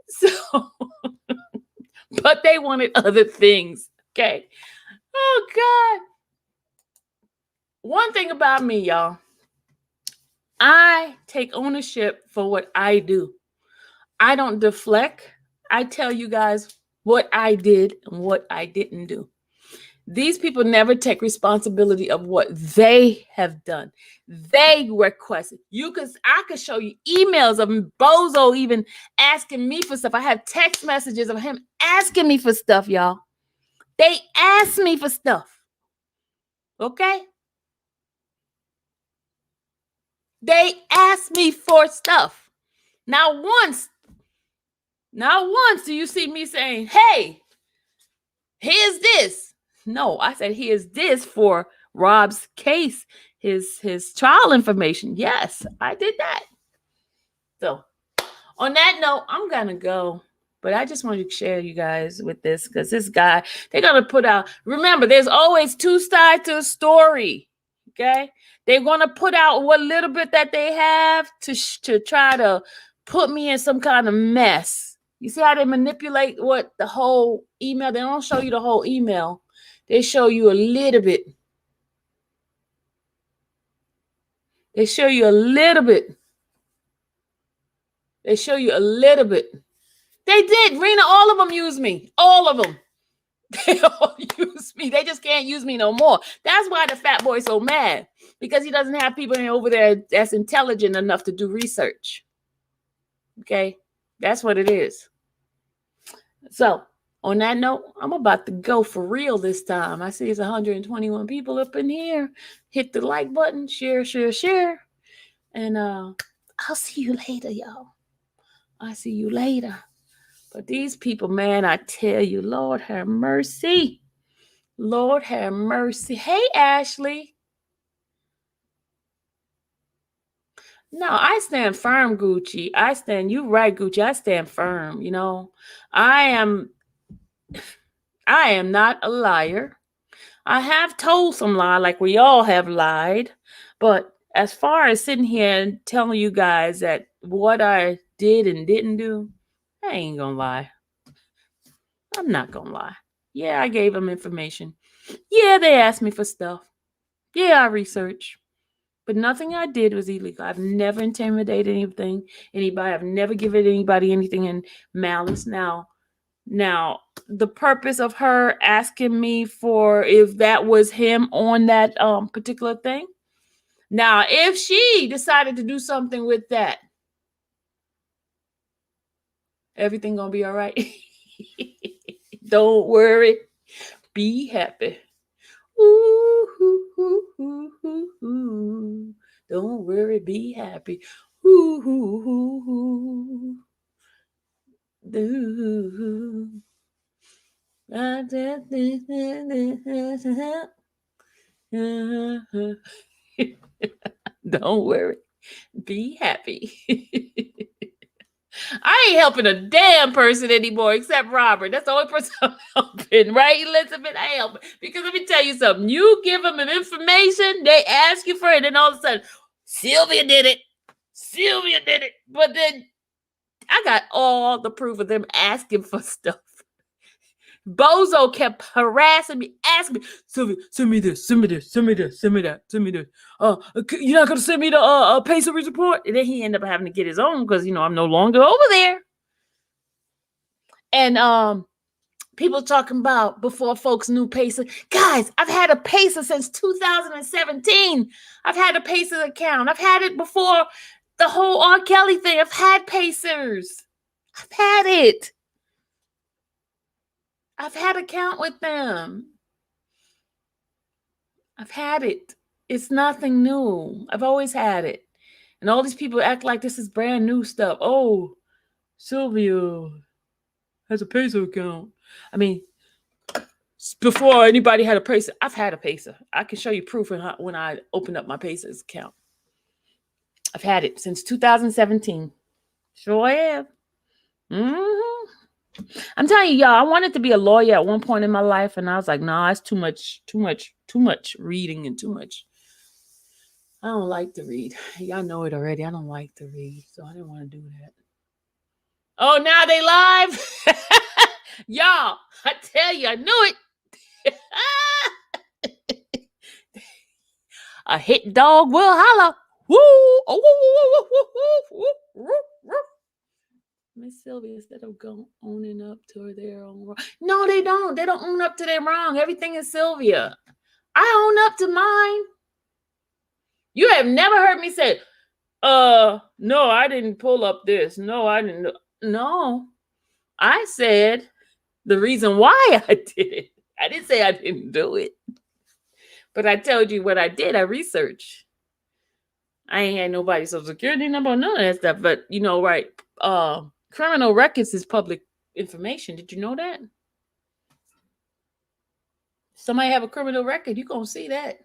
So, but they wanted other things. Okay. Oh God. One thing about me, y'all, I take ownership for what I do. I don't deflect. I tell you guys what I did and what I didn't do. These people never take responsibility of what they have done. They requested. I could show you emails of Bozo even asking me for stuff. I have text messages of him asking me for stuff, y'all. They asked me for stuff. Okay? They asked me for stuff. Not once do you see me saying, hey, here's this. No, I said, here's this for Rob's case, his trial information. Yes, I did that. So on that note, I'm going to go. But I just wanted to share you guys with this because this guy, they're going to put out, remember, there's always two sides to a story. Okay? They're going to put out what little bit that they have to try to put me in some kind of mess. You see how they manipulate the whole email? They don't show you the whole email. They show you a little bit. They show you a little bit. They did. Rena, all of them use me. All of them. They all use me. They just can't use me no more. That's why the fat boy's so mad, because he doesn't have people over there that's intelligent enough to do research. Okay, that's what it is. So on that note, I'm about to go for real this time. I see it's 121 people up in here. Hit the like button, share, and I'll see you later, y'all. I'll see you later. But these people, man, I tell you, Lord have mercy. Lord have mercy. Hey, Ashley. No, I stand firm, Gucci. You right, Gucci. I stand firm, you know. I am not a liar. I have told some lie, like we all have lied. But as far as sitting here and telling you guys that what I did and didn't do, I ain't gonna lie. I'm not gonna lie. Yeah, I gave them information. Yeah, they asked me for stuff. Yeah, I researched. But nothing I did was illegal. I've never intimidated anybody. I've never given anybody anything in malice. Now, the purpose of her asking me for if that was him on that particular thing. Now, if she decided to do something with that, everything gonna be all right. Don't worry. Be happy. Ooh, ooh, ooh, ooh, ooh, ooh. Don't worry, be happy. Ooh, ooh, ooh, ooh. Ooh. Don't worry, be happy. I ain't helping a damn person anymore except Robert. That's the only person I'm helping, right, Elizabeth? I ain't helping. Because let me tell you something. You give them information, they ask you for it, and all of a sudden, Sylvia did it. But then I got all the proof of them asking for stuff. Bozo kept harassing me, asking me, Sylvia, send me this, send me that. You're not gonna send me the pay service report? And then he ended up having to get his own because I'm no longer over there. And people talking about before folks knew Pacer. Guys, I've had a Pacer since 2017. I've had a Pacer account. I've had it before the whole R. Kelly thing. I've had Pacers. I've had it. I've had an account with them. I've had it. It's nothing new. I've always had it. And all these people act like this is brand new stuff. Oh, Sylvia has a Pacer account. I mean, before anybody had a Pacer, I've had a Pacer. I can show you proof when I opened up my Pacer's account. I've had it since 2017. Sure have. I'm telling you, y'all, I wanted to be a lawyer at one point in my life, and I was like, nah, it's too much reading and too much. I don't like to read. Y'all know it already. I don't like to read, so I didn't want to do that. Oh, now they live? Y'all, I tell you, I knew it. A hit dog will holler. Woo! Oh, woo, woo. Miss Sylvia, instead of owning up to their own wrong. No, they don't. They don't own up to their wrong. Everything is Sylvia. I own up to mine. You have never heard me say, no, I didn't pull up this. No, I didn't. No, I said the reason why I did it. I didn't say I didn't do it. But I told you what I did. I researched. I ain't had nobody's social security number, none of that stuff. But right. Criminal records is public information. Did you know that? Somebody have a criminal record, you're going to see that.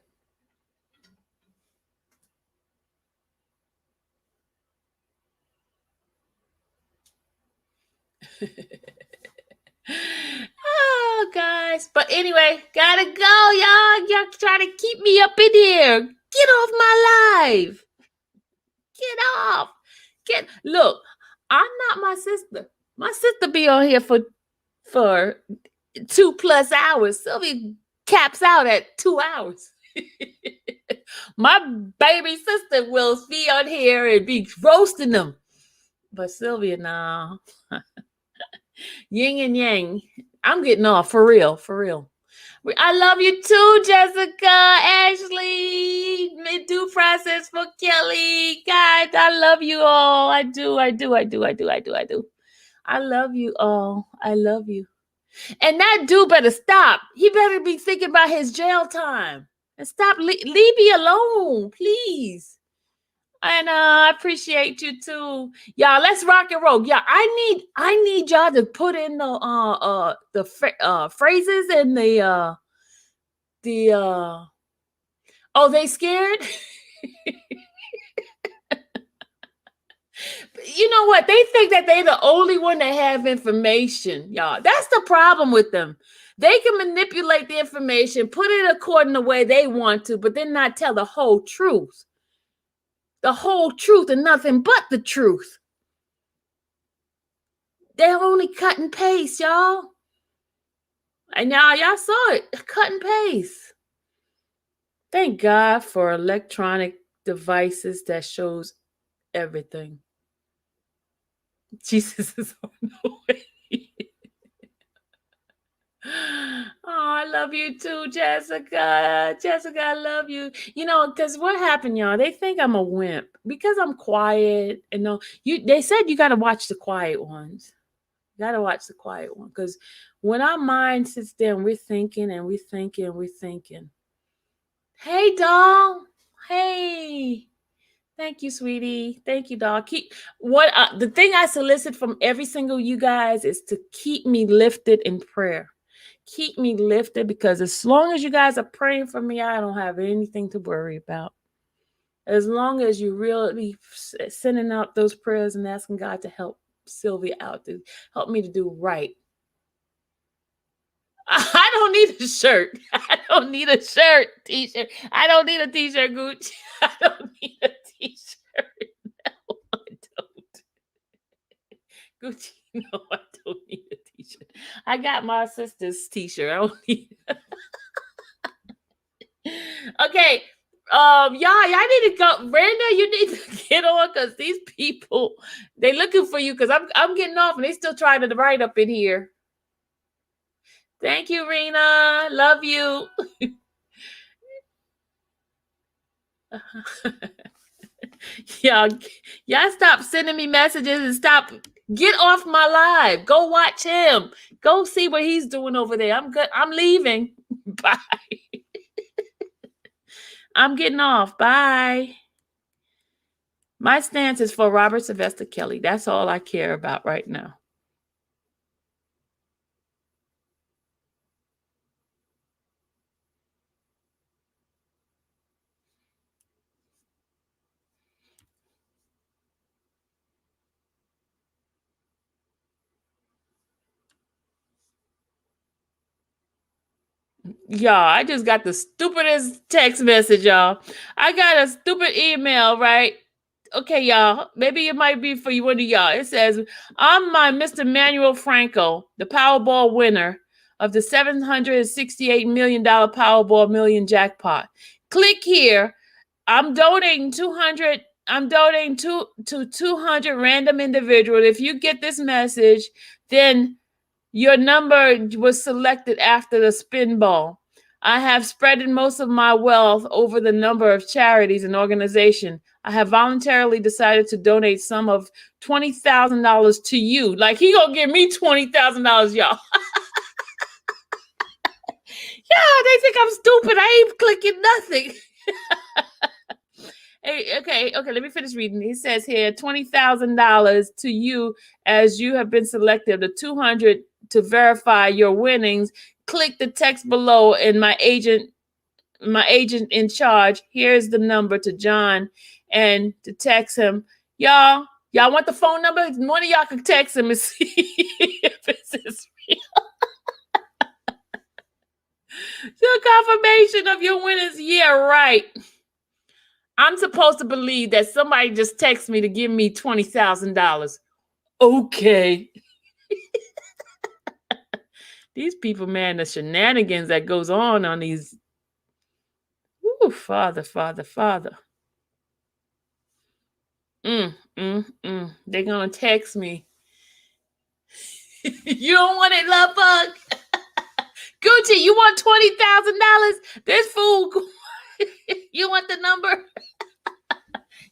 Oh, guys. But anyway, gotta go, y'all. Y'all try to keep me up in here. Get off my live. Get off. Look, I'm not my sister. My sister be on here for 2+ hours. Sylvia caps out at 2 hours. My baby sister will be on here and be roasting them. But Sylvia, no. Yin and yang. I'm getting off for real, for real. I love you too, Jessica, Ashley, due process for Kelly. God, I love you all. I do. I love you all. I love you. And that dude better stop. He better be thinking about his jail time. And stop. Leave me alone, please. And I appreciate you too, y'all. Let's rock and roll, yeah. I need y'all to put in the phrases and the oh, they scared. You know what? They think that they're the only one that have information, y'all. That's the problem with them. They can manipulate the information, put it according to the way they want to, but then not tell the whole truth. The whole truth and nothing but the truth. They're only cut and paste, y'all. And y'all saw it. Cut and paste. Thank God for electronic devices that shows everything. Jesus is on the way. Oh, I love you too, Jessica. Jessica, I love you. You know, because what happened, y'all? They think I'm a wimp because I'm quiet. And no, they said you got to watch the quiet ones. You got to watch the quiet one because when our mind sits there and we're thinking and we're thinking and we're thinking. Hey, doll. Hey. Thank you, sweetie. Thank you, doll. The thing I solicit from every single you guys is to keep me lifted in prayer. Keep me lifted because as long as you guys are praying for me, I don't have anything to worry about. As long as you really sending out those prayers and asking God to help Sylvia out, to help me to do right. I don't need a shirt. I don't need a shirt, t-shirt. I don't need a t-shirt, Gucci. I don't need a t-shirt. No, I don't. Gucci, no, I don't need a t-shirt. I got my sister's t-shirt. I don't need Okay. Y'all need to go. Brenda, you need to get on because these people, they looking for you because I'm getting off and they still trying to write up in here. Thank you, Rena. Love you. y'all stop sending me messages and stop. Get off my live. Go watch him. Go see what he's doing over there. I'm good. I'm leaving. Bye. I'm getting off. Bye. My stance is for Robert Sylvester Kelly. That's all I care about right now. Y'all, I just got the stupidest text message, y'all. I got a stupid email, right? Okay, y'all. Maybe it might be for you, one of y'all. It says, I'm my Mr. Manuel Franco, the Powerball winner of the $768 million Powerball million jackpot. Click here. I'm donating 200. I'm donating to 200 random individuals. If you get this message, then your number was selected after the spin ball. I have spread most of my wealth over the number of charities and organizations. I have voluntarily decided to donate some of $20,000 to you. Like he gonna give me $20,000, y'all. Yeah, they think I'm stupid. I ain't clicking nothing. Hey, okay, let me finish reading. He says here, $20,000 to you as you have been selected. The 200 to verify your winnings. Click the text below and my agent in charge. Here's the number to John and to text him. Y'all want the phone number? One of y'all can text him and see if it's real. The confirmation of your winnings. Yeah, right. I'm supposed to believe that somebody just texted me to give me $20,000. Okay. These people, man, the shenanigans that goes on these. Ooh, Father. They're gonna text me. You don't want it, love bug. Gucci, you want $20,000? This fool, you want the number?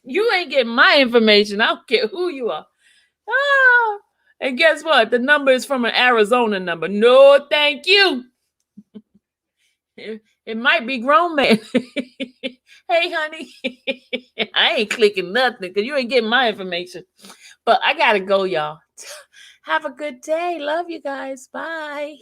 You ain't getting my information. I don't care who you are. Ah, and guess what? The number is from an Arizona number. No, thank you. It might be grown man. Hey, honey, I ain't clicking nothing because you ain't getting my information. But I gotta go, y'all. Have a good day. Love you guys. Bye.